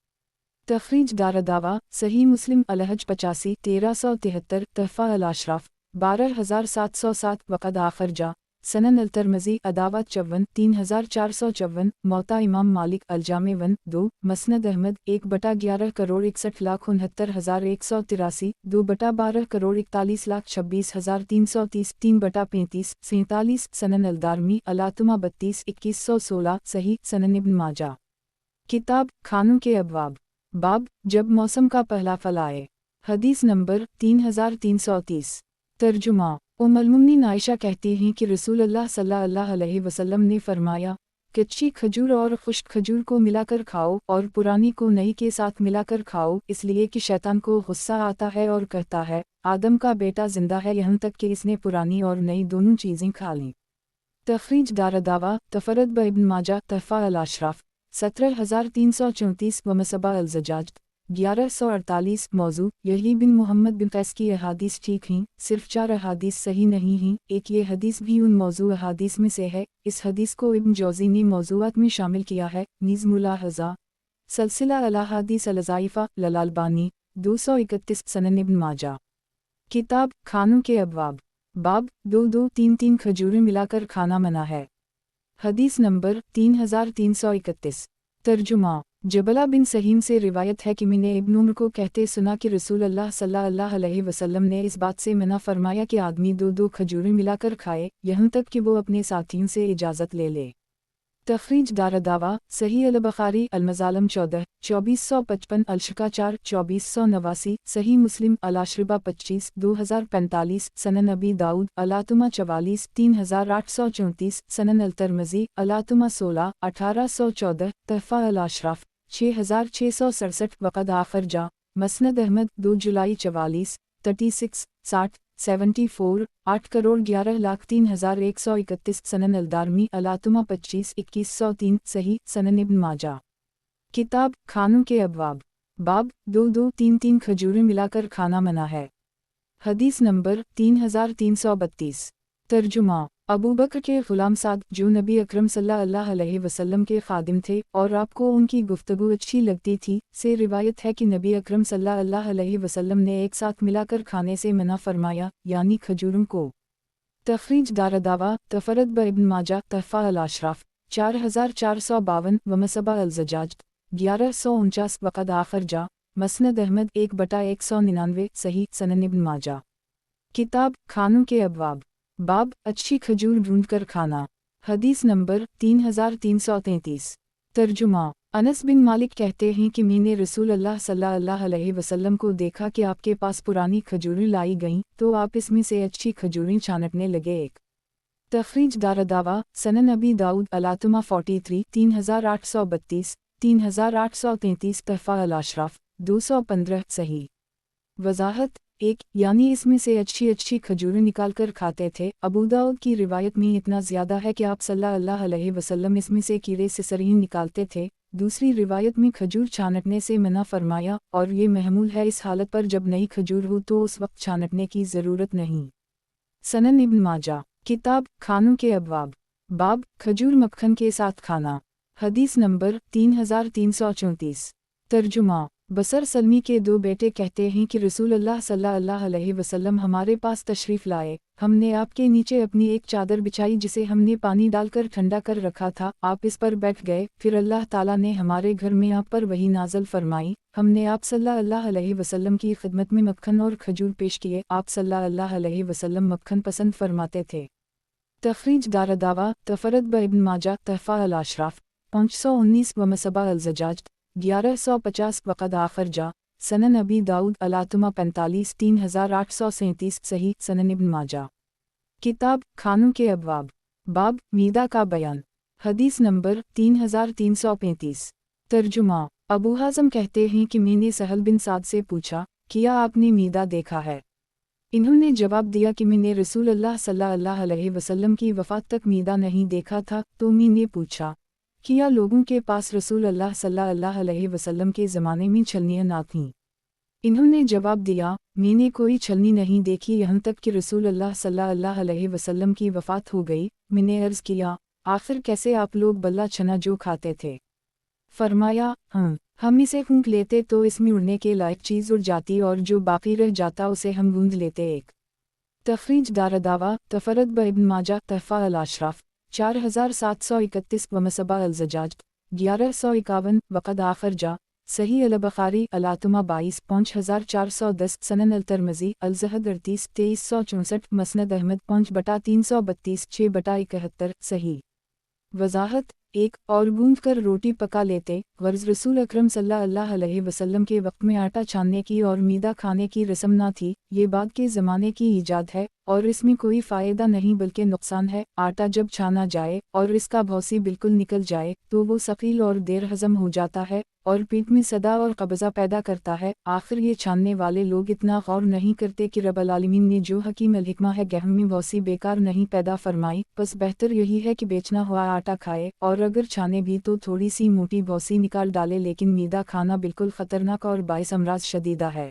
تخریج دارالدعوہ صحیح مسلم الحج 85 1373 تحفہ الاشراف 12707 وقد آخر جا سنن الترمذی عداوت 54 3454 موطا امام مالک الجامع 2 مسند احمد 1/11 کروڑ 61,69,183 2/12 کروڑ 41,26,330 3/35 47 سنن الدارمی الاتمہ 32 2116 صحیح سنن ابن ماجہ کتاب کھانوں کے ابواب باب جب موسم کا پہلا پھل آئے۔ حدیث نمبر 3330 ترجمہ ام المؤمنین عائشہ کہتی ہیں کہ رسول اللہ صلی اللہ علیہ وسلم نے فرمایا، کچی کھجور اور خشک کھجور کو ملا کر کھاؤ اور پرانی کو نئی کے ساتھ ملا کر کھاؤ، اس لیے کہ شیطان کو غصہ آتا ہے اور کہتا ہے، آدم کا بیٹا زندہ ہے یہاں تک کہ اس نے پرانی اور نئی دونوں چیزیں کھا لیں۔ تخریج دارالدعوہ تفرد بابن ماجہ تحفہ الاشراف 17334 ومصباح الزجاج 1148۔ موضوع یحییٰ بن محمد بن قیس کی احادیث ٹھیک ہیں، صرف 4 احادیث صحیح نہیں ہیں، ایک یہ حدیث بھی ان موضوع احادیث میں سے ہے۔ اس حدیث کو ابن جوزی نے موضوعات میں شامل کیا ہے، نیز ملاحظہ سلسلہ الاحادیث الضعیفہ للالبانی 231۔ سنن ابن ماجہ کتاب کھانوں کے ابواب باب 2-2-3-3 کھجوریں ملا کر کھانا منع ہے۔ حدیث نمبر 3331 ترجمہ جبلہ بن سہیم سے روایت ہے کہ میں نے ابن عمر کو کہتے سنا کہ رسول اللہ صلی اللہ علیہ وسلم نے اس بات سے منع فرمایا کہ آدمی 2 کھجوریں ملا کر کھائے، یہاں تک کہ وہ اپنے ساتھیوں سے اجازت لے لے۔ تخریج دارالدعوہ صحیح البخاری المظالم 14 2455 الشقا 4 2489 صحیح مسلم الاشربہ 25 2045 سنن ابی داؤد الاتمہ 44 3834 سنن الترمذی الاتمہ 16 1814 تحفہ الاشراف 6667 وقد آخر جا مسند احمد 2 جولائی 44 36 60 74 8 کروڑ 11,03,131 سنن الدارمی الاتمہ 25 2103 صحیح سنن ابن ماجہ کتاب کھانوں کے ابواب باب 2-2-3-3 کھجوریں ملا کر کھانا منع ہے۔ حدیث نمبر 3332 ترجمہ ابو بکر کے غلام سعد جو نبی اکرم صلی اللہ علیہ وسلم کے خادم تھے اور آپ کو ان کی گفتگو اچھی لگتی تھی، سے روایت ہے کہ نبی اکرم صلی اللہ علیہ وسلم نے ایک ساتھ ملا کر کھانے سے منع فرمایا، یعنی کھجوروں کو۔ تخریج دارالدعوہ تفرد بابن ماجہ تحفہ الاشراف 4452 ومصباح الزجاج 1149 وقد آخر جا مسند احمد 1/199 صحیح سنن ابن ماجہ کتاب کھانوں کے ابواب باب اچھی کھجور ڈھونڈ کر کھانا۔ حدیث نمبر 3333 ترجمہ انس بن مالک کہتے ہیں کہ میں نے رسول اللہ صلی اللہ علیہ وسلم کو دیکھا کہ آپ کے پاس پرانی کھجوریں لائی گئیں تو آپ اس میں سے اچھی کھجوریں چھانٹنے لگے۔ ایک تخریج دارالدعوہ سنن ابی داؤد الاتمہ 43 3832 3833 تحفہ الاشراف 215 صحیح وضاحت 1 یعنی اس میں سے اچھی کھجوریں نکال کر کھاتے تھے۔ ابو داؤد کی روایت میں اتنا زیادہ ہے کہ آپ صلی اللہ علیہ وسلم اس میں سے کیڑے سے سرین نکالتے تھے۔ دوسری روایت میں کھجور چھانٹنے سے منع فرمایا، اور یہ محمول ہے اس حالت پر جب نئی کھجور ہو تو اس وقت چھانٹنے کی ضرورت نہیں۔ سنن ابن ماجہ کتاب کھانوں کے ابواب باب کھجور مکھن کے ساتھ کھانا۔ حدیث نمبر 3334۔ ترجمہ: بصر سلمی کے دو بیٹے کہتے ہیں کہ رسول اللہ صلی اللہ علیہ وسلم ہمارے پاس تشریف لائے، ہم نے آپ کے نیچے اپنی ایک چادر بچھائی جسے ہم نے پانی ڈال کر ٹھنڈا کر رکھا تھا، آپ اس پر بیٹھ گئے، پھر اللہ تعالیٰ نے ہمارے گھر میں آپ پر وحی نازل فرمائی، ہم نے آپ صلی اللہ علیہ وسلم کی خدمت میں مکھن اور کھجور پیش کیے، آپ صلی اللہ علیہ وسلم مکھن پسند فرماتے تھے۔ تخریج دارالدعوہ تفرد ابن ماجہ تحفہ الاشراف 519 و مصباح الزجاج 1150 وقد آخر جا سنن ابی داؤد الاتمہ 45 3837 صحیح سنن ابن ماجہ۔ کتاب کھانوں کے ابواب، باب میدہ کا بیان، حدیث نمبر 3335۔ ترجمہ: ابو حازم کہتے ہیں کہ میں نے سہل بن سعد سے پوچھا، کیا آپ نے میدہ دیکھا ہے؟ انہوں نے جواب دیا کہ میں نے رسول اللہ صلی اللہ علیہ وسلم کی وفات تک میدہ نہیں دیکھا تھا، تو میں نے پوچھا، کیا لوگوں کے پاس رسول اللہ صلی اللہ علیہ وسلم کے زمانے میں چھلنیاں نہ تھیں؟ انہوں نے جواب دیا، میں نے کوئی چھلنی نہیں دیکھی یہاں تک کہ رسول اللہ صلی اللہ علیہ وسلم کی وفات ہو گئی۔ میں نے عرض کیا، آخر کیسے آپ لوگ بلہ چھنا جو کھاتے تھے؟ فرمایا، ہم اسے پھونک لیتے تو اس میں اڑنے کے لائق چیز اڑ جاتی اور جو باقی رہ جاتا اسے ہم گوندھ لیتے۔ ایک تخریج دارالدعوہ تفرد ابن ماجہ تحفہ الاشراف 4731 و مصباح الزجاج 1151 وقد آخر جا صحیح البخاری الاتمہ 22 5410 سنن الترمذی الزہد 38 2364 مسند احمد 5/332 6/71 صحیح۔ وضاحت: ایک اور گوندھ کر روٹی پکا لیتے، غرض رسول اکرم صلی اللہ علیہ وسلم کے وقت میں آٹا چھاننے کی اور میدہ کھانے کی رسم نہ تھی، یہ بعد کے زمانے کی ایجاد ہے اور اس میں کوئی فائدہ نہیں بلکہ نقصان ہے۔ آٹا جب چھانا جائے اور اس کا بھوسی بالکل نکل جائے تو وہ ثقیل اور دیر ہضم ہو جاتا ہے اور پیٹ میں صدا اور قبضہ پیدا کرتا ہے۔ آخر یہ چھاننے والے لوگ اتنا غور نہیں کرتے کہ رب العالمین نے جو حکیم الحکمہ ہے گہم میں بھوسی بیکار نہیں پیدا فرمائی، بس بہتر یہی ہے کہ بیچنا ہوا آٹا کھائے اور اگر چھانے بھی تو تھوڑی سی موٹی بھوسی نکال ڈالے، لیکن میدہ کھانا بالکل خطرناک اور باعث امراض شدیدہ ہے۔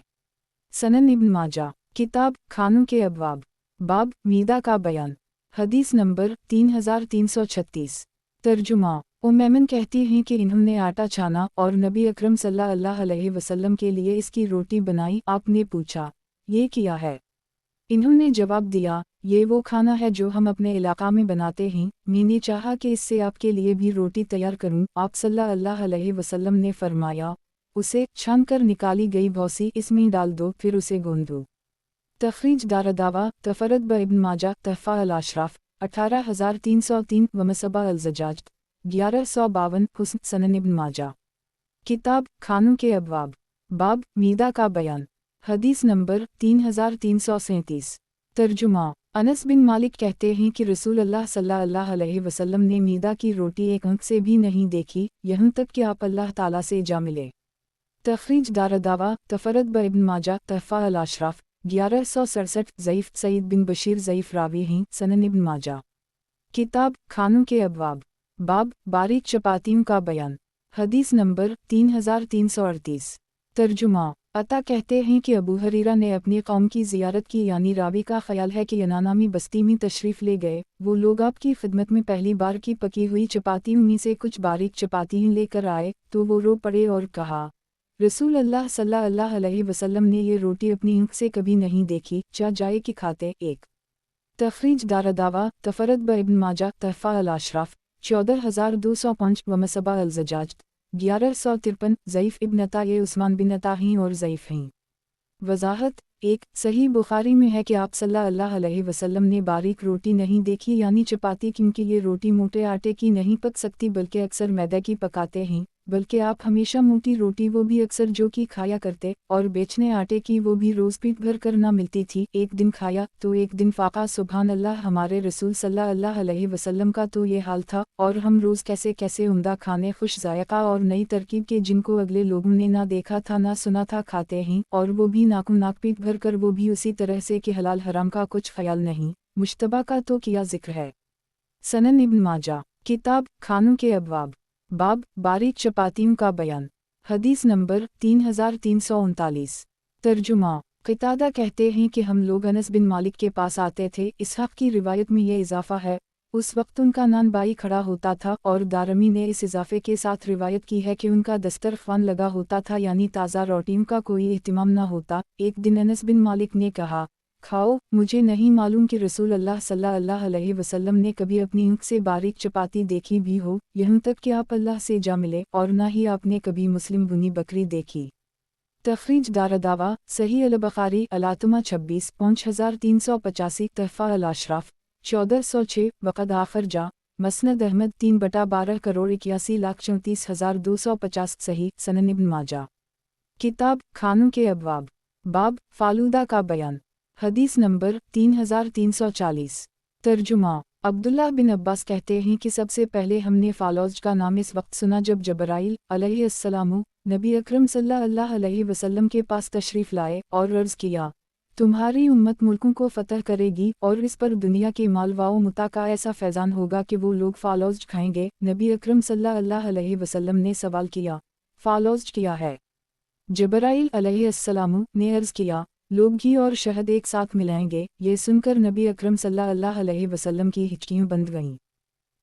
سنن ابن ماجہ۔ کتاب کھانوں کے ابواب، باب میدہ کا بیان، حدیث نمبر 3336۔ ترجمہ: ایمن کہتی ہیں کہ انہوں نے آٹا چھانا اور نبی اکرم صلی اللہ علیہ وسلم کے لیے اس کی روٹی بنائی، آپ نے پوچھا، یہ کیا ہے؟ انہوں نے جواب دیا، یہ وہ کھانا ہے جو ہم اپنے علاقہ میں بناتے ہیں، میں نے چاہا کہ اس سے آپ کے لیے بھی روٹی تیار کروں، آپ صلی اللہ علیہ وسلم نے فرمایا، اسے چھان کر نکالی گئی بھوسی اس میں ڈال دو، پھر اسے گوندھو۔ تخریج دارالدعوہ تفرد ابن ماجہ تحفہ الاشراف 18303 و مصباح الزجاج 1152 حسن سنن ابن ماجہ۔ کتاب کھانوں کے ابواب، باب میدہ کا بیان، حدیث نمبر 3337۔ ترجمہ: انس بن مالک کہتے ہیں کہ رسول اللہ صلی اللہ علیہ وسلم نے میدہ کی روٹی ایک آنکھ سے بھی نہیں دیکھی، یہاں تک کہ آپ اللہ تعالیٰ سے جا ملے۔ تخریج دارالدعوہ تفرد ابن ماجہ تحفہ الاشراف 1167 ضعیف سعید بن بشیر ضعیف راوی ہیں، سنن ابن ماجہ۔ کتاب کھانوں کے ابواب، باب باریک چپاتیوں کا بیان، حدیث نمبر 3338۔ ترجمہ: عطا کہتے ہیں کہ ابو ہریرہ نے اپنی قوم کی زیارت کی، یعنی راوی کا خیال ہے کہ ینانامی بستی میں تشریف لے گئے، وہ لوگ آپ کی خدمت میں پہلی بار کی پکی ہوئی چپاتیوں میں سے کچھ باریک چپاتیاں لے کر آئے تو وہ رو پڑے اور کہا، رسول اللہ صلی اللہ علیہ وسلم نے یہ روٹی اپنی آنکھ سے کبھی نہیں دیکھی، چاہ جائے کہ کھاتے۔ ایک تخریج دارالدعوہ تفرد ابن ماجہ تحفہ الاشراف 14205 و مصباح الزجاج 1153 ضعیف ابن عطا، یہ عثمان بن عطا ہیں اور ضعیف ہیں۔ وضاحت: ایک صحیح بخاری میں ہے کہ آپ صلی اللہ علیہ وسلم نے باریک روٹی نہیں دیکھی، یعنی چپاتی، کیونکہ یہ روٹی موٹے آٹے کی نہیں پک سکتی بلکہ اکثر میدے کی پکاتے ہیں، بلکہ آپ ہمیشہ موٹی روٹی وہ بھی اکثر جو کی کھایا کرتے، اور بیچنے آٹے کی وہ بھی روز پیٹ بھر کر نہ ملتی تھی۔ ایک دن کھایا تو ایک دن فاقہ، سبحان اللہ، ہمارے رسول صلی اللہ علیہ وسلم کا تو یہ حال تھا، اور ہم روز کیسے کیسے عمدہ کھانے، خوش ذائقہ اور نئی ترکیب کے جن کو اگلے لوگوں نے نہ دیکھا تھا نہ سنا تھا کھاتے ہیں، اور وہ بھی ناک پیٹ بھر کر، وہ بھی اسی طرح سے کہ حلال حرام کا کچھ خیال نہیں، مشتبہ کا تو کیا ذکر ہے۔ سنن ابن ماجہ۔ کتاب کھانوں کے ابواب، باب باریک چپاتیوں کا بیان، حدیث نمبر 3339۔ ترجمہ: قتادہ کہتے ہیں کہ ہم لوگ انس بن مالک کے پاس آتے تھے، اسحاق کی روایت میں یہ اضافہ ہے، उस वक्त उनका नान बाई खड़ा होता था, और दारमी ने इस इजाफे के साथ रिवायत की है कि उनका दस्तरख्वान लगा होता था, यानी ताज़ा रोटियों का कोई एहतिमाम न होता। एक दिन अनस बिन मालिक ने कहा, खाओ, मुझे नहीं मालूम कि रसूल अल्लाह सल्लल्लाहु अलैहि वसल्लम ने कभी अपनी ऊँख से बारीक चपाती देखी भी हो, यहाँ तक कि आप अल्लाह से जा मिले, और न ही आपने कभी मुस्लिम बुनी बकरी देखी। तखरीज दारदावा सही अल बुखारी अलातमा 26 5385 तहफ़ा अल अशराफ 1406 वक़द आखर जा मसनद अहमद 3/12 करोड़ 81,34,250 सही सनन इब्न माजा। किताब खानों के अबवाब बाब फालूदा का बयान। हदीस नंबर 3340। तर्जुमा अब्दुल्लाह बिन अब्बास कहते हैं कि सबसे पहले हमने फालौज का नाम इस वक्त सुना जब जबराइल अलैहिस्सलाम नबी अकरम सल्लल्लाहु अलैहि वसल्लम के पास तशरीफ़ लाए और अर्ज़ किया, तुम्हारी उम्मत मुल्कों को फ़तह करेगी और इस पर दुनिया के मालवा मुता का ऐसा फैज़ान होगा कि वो लोग फालौज खाएंगे। नबी अकरम सल्लल्लाहु अलैहि वसल्लम ने सवाल किया, फालौज क्या है? जबराइल अलैहिस्सलाम ने अर्ज़ किया, लोग घी और शहद एक साथ मिलाएंगे। ये सुनकर नबी अकरम सल्लल्लाहु अलैहि वसल्लम की हिचकियाँ बंद गईं।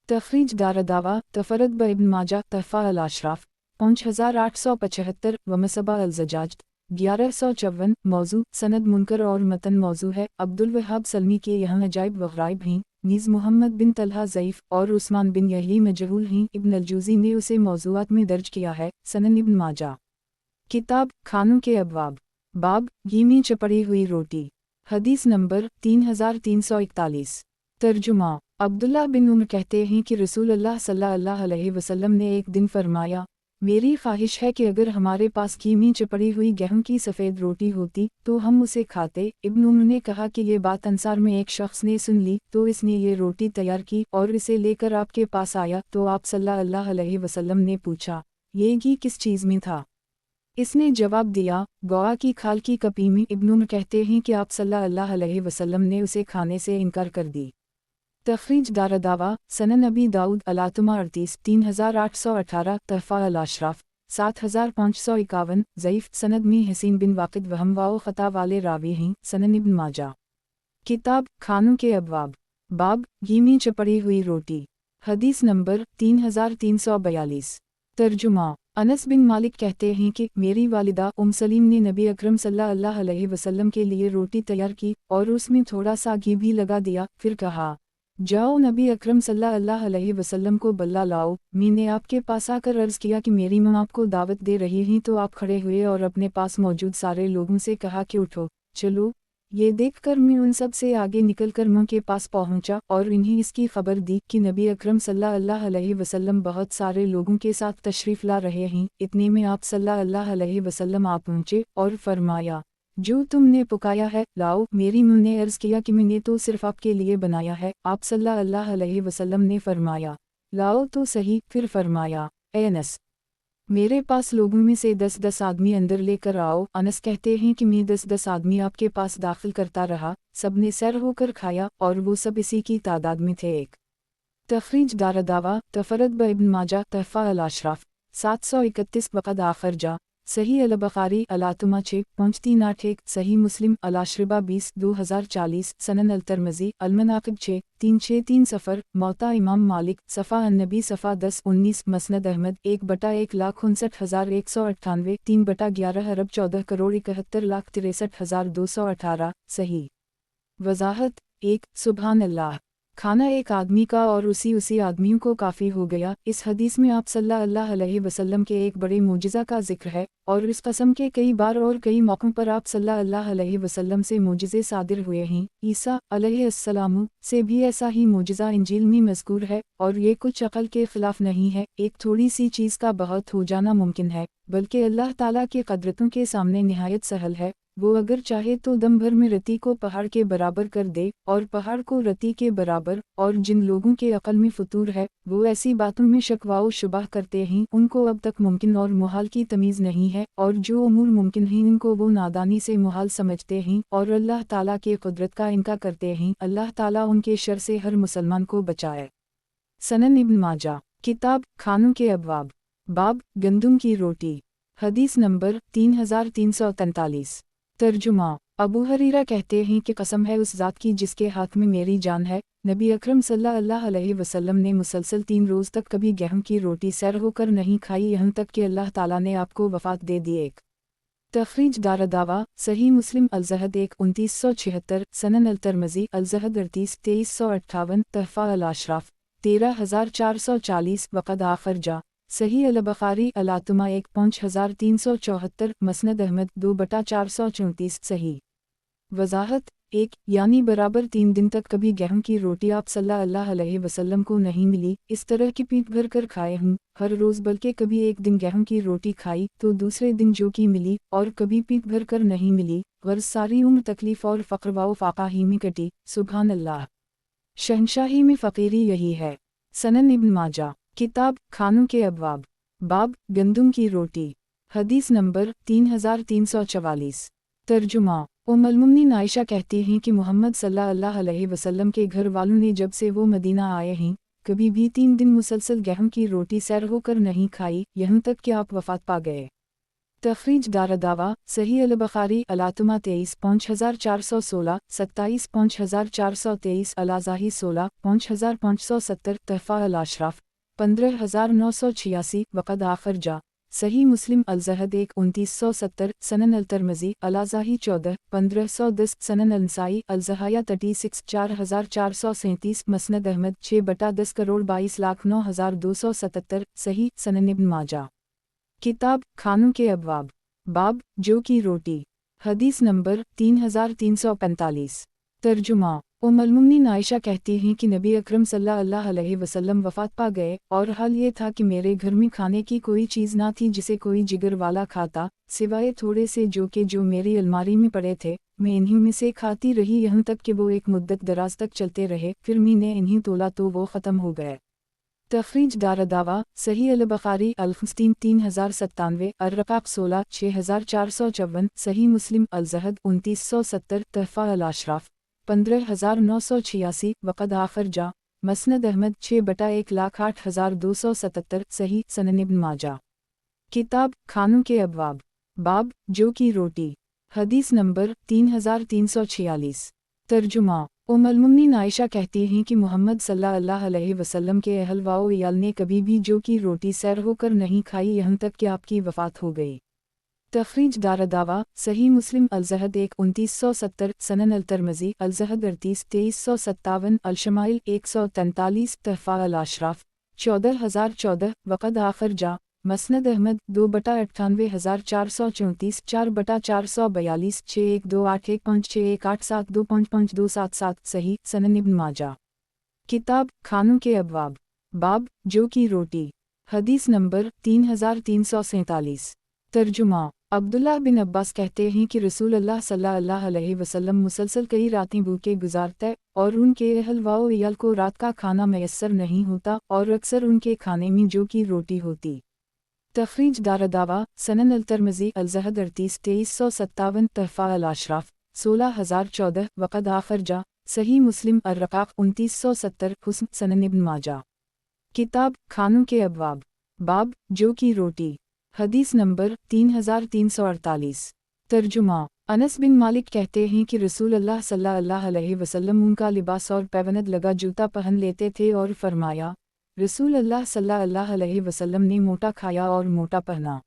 तखरीज दारदावा तफरद ब इब्न माजा तहफ़ा अल अशराफ 5875 व मसबा अल ज़जाज 1154 मौजू सनद मुनकर और मतन मौजू है। अब्दुल वहाब सलमी के यहाँ अजाइब व ग़राइब हैं। नीज़ मोहम्मद बिन तलहा ज़ईफ़ और उस्मान बिन यही मजहूल हैं। इब्न अल-जूज़ी ने उसे मौज़ूआत में दर्ज किया है। सनन इब्न माजा। किताब खानों के अबवाब बाब घी में चपड़ी हुई रोटी। हदीस नंबर 3341। तर्जुमा अब्दुल्लाह बिन उमर कहते हैं कि रसूल अल्लाह सल्लल्लाहु अलैहि वसल्लम ने एक दिन फरमाया, मेरी ख्वाहिश है कि अगर हमारे पास घी में चपड़ी हुई गेहूं की सफ़ेद रोटी होती तो हम उसे खाते। इब्न उमर ने कहा कि ये बात अंसार में एक शख्स ने सुन ली, तो इसने ये रोटी तैयार की और इसे लेकर आपके पास आया, तो आप सल्लल्लाहु अलैहि वसल्लम ने पूछा, ये घी किस चीज़ में था? इसने जवाब दिया, गौआ की खाल की कपी में। इब्न उमर कहते हैं कि आप सल्लल्लाहु अलैहि वसल्लम ने उसे खाने से इनकार कर दी। तखरीज दारदावा सनन अबी दाऊद अलातमा 38 3818 तहफ़ा अल अशराफ 7551 ज़ईफ़ सनद में हसीन बिन वाक़िद वहम वाओ ख़ता वाले रावी हैं। सनन इब्न माजा। किताब खानों के अबवाब बाब घी में चपड़ी हुई रोटी। हदीस नंबर 3342। तर्जुमा अनस बिन मालिक कहते हैं कि मेरी वालिदा सलीम ने नबी अकरम सल्लल्लाहु अलैहि वसल्लम के लिए रोटी तैयार की और उसमें थोड़ा सा घी भी लगा दिया। फिर कहा, जाओ नबी अकरम सल्लल्लाहु अलैहि वसल्लम को बल्ला लाओ। मैंने आपके पास आकर अर्ज़ किया कि मेरी माँ आपको दावत दे रही हैं, तो आप खड़े हुए और अपने पास मौजूद सारे लोगों से कहा कि उठो चलो। ये देखकर मैं उन सब से आगे निकलकर माँ के पास पहुँचा और इन्हें इसकी खबर दी कि नबी अकरम सल्लल्लाहु अलैहि वसल्लम बहुत सारे लोगों के साथ तशरीफ़ ला रहे हैं। इतने में आप सल्लल्लाहु अलैहि वसल्लम आ पहुँचे और फरमाया, जो तुमने पुकारा है लाओ। मेरी माँ ने अर्ज़ किया कि मैंने तो सिर्फ आपके लिए बनाया है। आप सल्लल्लाहु अलैहि वसल्लम ने फरमाया, लाओ तो सही। फिर फरमाया, ए अनस, मेरे पास लोगों में से 10-10 आदमी अंदर लेकर आओ। अनस कहते हैं कि मैं 10-10 आदमी आपके पास दाखिल करता रहा, सब ने सैर होकर खाया और वो सब इसी की तादाद में थे। एक तखरीज दारदावा तफरद ब इब्न माजा तहफ़ा अल अशराफ 731 वक़द आखर जा सही अल बुखारी अलातमा 6 5381 सही मुस्लिम अलाशरिबा 20 2040 सनन अल तरमज़ी अलमनाक़िब 6 363 सफ़र मौता इमाम मालिक सफ़ा अन्नबी सफ़ा 10-19 मसनद अहमद 1/1,59,198 3/11 अरब 14 करोड़ 71,63,218 सही। वज़ाहत 1 सुभान अल्लाह खाना एक आदमी का और उसी आदमियों को काफ़ी हो गया। इस हदीस में आप सल्लल्लाहु अलैहि वसल्लम के एक बड़े मोजिज़ा का जिक्र है और इस कसम के कई बार और कई मौक़ों पर आप सल्लल्लाहु अलैहि वसल्लम से मोजिज़े सादिर हुए हैं। ईसा अलैहिस्सलाम से भी ऐसा ही मोजिज़ा इंजील में मज़कूर है और ये कुछ अक़ल के ख़िलाफ़ नहीं है। एक थोड़ी सी चीज़ का बहुत हो जाना मुमकिन है, बल्कि अल्लाह ताला के क़दरतों के सामने निहायत सहल है। वो अगर चाहे तो दम भर में रत्ती को पहाड़ के बराबर कर दे और पहाड़ को रत्ती के बराबर। और जिन लोगों के अक़ल में फ़ुतूर है वो ऐसी बातों में शक व शुबह करते हैं, उनको अब तक मुमकिन और मुहाल की तमीज़ नहीं है, और जो उमूर मुमकिन हैं उनको वो नादानी से मुहाल समझते हैं और अल्लाह ताला के कुदरत का इनकार करते हैं। अल्लाह ताला उनके शर से हर मुसलमान को बचाए। सनन इब्न माजा। किताब खानों के अबवाब बाब गंदुम की रोटी। हदीस नंबर 3343। तर्जुमा ابو ہریرہ کہتے ہیں کہ قسم ہے اس ذات کی جس کے ہاتھ میں میری جان ہے، نبی اکرم صلی اللہ علیہ وسلم نے مسلسل 3 روز تک کبھی گیہوں کی روٹی سیر ہو کر نہیں کھائی، یہاں تک کہ اللہ تعالیٰ نے آپ کو وفات دے دی۔ ایک تخریج دارالدعویٰ صحیح مسلم الزہد 2976، سنن الترمذی الزہد 2358، تحفہ الاشراف 13440، وقد آخر جا صحیح البخاری الاتمہ 5374، مسند احمد 2/434، صحیح وضاحت 1 یعنی برابر 3 دن تک کبھی گیہوں کی روٹی آپ صلی اللہ علیہ وسلم کو نہیں ملی، اس طرح کی پیٹ بھر کر کھائے ہوں ہر روز، بلکہ کبھی ایک دن گیہوں کی روٹی کھائی تو دوسرے دن جو کی ملی، اور کبھی پیٹ بھر کر نہیں ملی، غرض ساری عمر تکلیف اور فقر و فاقہ ہی میں کٹی۔ سبحان اللہ، شہنشاہی میں فقیری یہی ہے۔ سنن ابن ماجہ، کتاب کھانوں کے ابواب، باب گندم کی روٹی، حدیث نمبر 3344۔ ترجمہ ام المؤمنین عائشہ کہتی ہیں کہ محمد صلی اللہ علیہ وسلم کے گھر والوں نے جب سے وہ مدینہ آئے ہیں کبھی بھی 3 دن مسلسل گیہوں کی روٹی سیر ہو کر نہیں کھائی، یہاں تک کہ آپ وفات پا گئے۔ تخریج دارالدعویٰ صحیح البخاری الاتمہ 235416، 27423، الاضاحی 16570، تحفہ الاشراف 15986، وقد آخر جا صحیح مسلم الزہد 2970، سنن الترمذی الاضاحی 14، 1510، سنن النسائی الزہایہ 36، 4437، مسند احمد 6/10,22,09,277، صحیح سنن ابن ماجہ، کتاب کھانوں کے ابواب، باب جو کی روٹی، حدیث نمبر 3345۔ ترجمہ ام المؤمنین عائشہ کہتی ہیں کہ نبی اکرم صلی اللہ علیہ وسلم وفات پا گئے، اور حال یہ تھا کہ میرے گھر میں کھانے کی کوئی چیز نہ تھی جسے کوئی جگر والا کھاتا، سوائے تھوڑے سے جو میری الماری میں پڑے تھے، میں انہی میں سے کھاتی رہی یہاں تک کہ وہ ایک مدت دراز تک چلتے رہے، پھر میں نے انہیں تولا تو وہ ختم ہو گئے۔ تخریج دارالدعویٰ صحیح البخاری الفستین 3097، الرقاق 16، 6454، صحیح مسلم الزہد 2970، تحفہ الاشراف 15986، وقد آخر جا مسند احمد 6/1,08,277، صحیح سنن ابن ماجہ، کتاب کھانوں کے ابواب، باب جو کی روٹی، حدیث نمبر 3346۔ ترجمہ ام المؤمنین عائشہ کہتی ہیں کہ محمد صلی اللہ علیہ وسلم کے اہل و عیال نے کبھی بھی جو کی روٹی سیر ہو کر نہیں کھائی یہاں تک کہ آپ کی وفات ہو گئی۔ تخریج دارالدعویٰ صحیح مسلم الزہد 2970، سنن الترمذی الزہد 38، 2357، الشمائل 143، تحفہ الاشراف 14014، وقد آخر جا مسند احمد 2/98,434، 4/442، 6128156187255277، صحیح سنن ابن ماجہ، کتاب کھانوں کے ابواب، باب جو کی روٹی، حدیث نمبر 3347۔ ترجمہ عبداللہ بن عباس کہتے ہیں کہ رسول اللہ صلی اللہ علیہ وسلم مسلسل کئی راتیں بھوکے گزارتے اور ان کے اہل و عیال کو رات کا کھانا میسر نہیں ہوتا اور اکثر ان کے کھانے میں جو کی روٹی ہوتی۔ تخریج دارالدعویٰ سنن الترمذی الزہد 38، 2357، تحفہ الاشراف 16014، وقد آخر جا صحیح مسلم الرقاق 2970، حسن سنن ابن ماجہ، کتاب کھانوں کے ابواب، باب جو کی روٹی، حدیث نمبر 3348۔ ترجمہ انس بن مالک کہتے ہیں کہ رسول اللہ صلی اللہ علیہ وسلم ان کا لباس اور پیوند لگا جوتا پہن لیتے تھے اور فرمایا، رسول اللہ صلی اللہ علیہ وسلم نے موٹا کھایا اور موٹا پہنا۔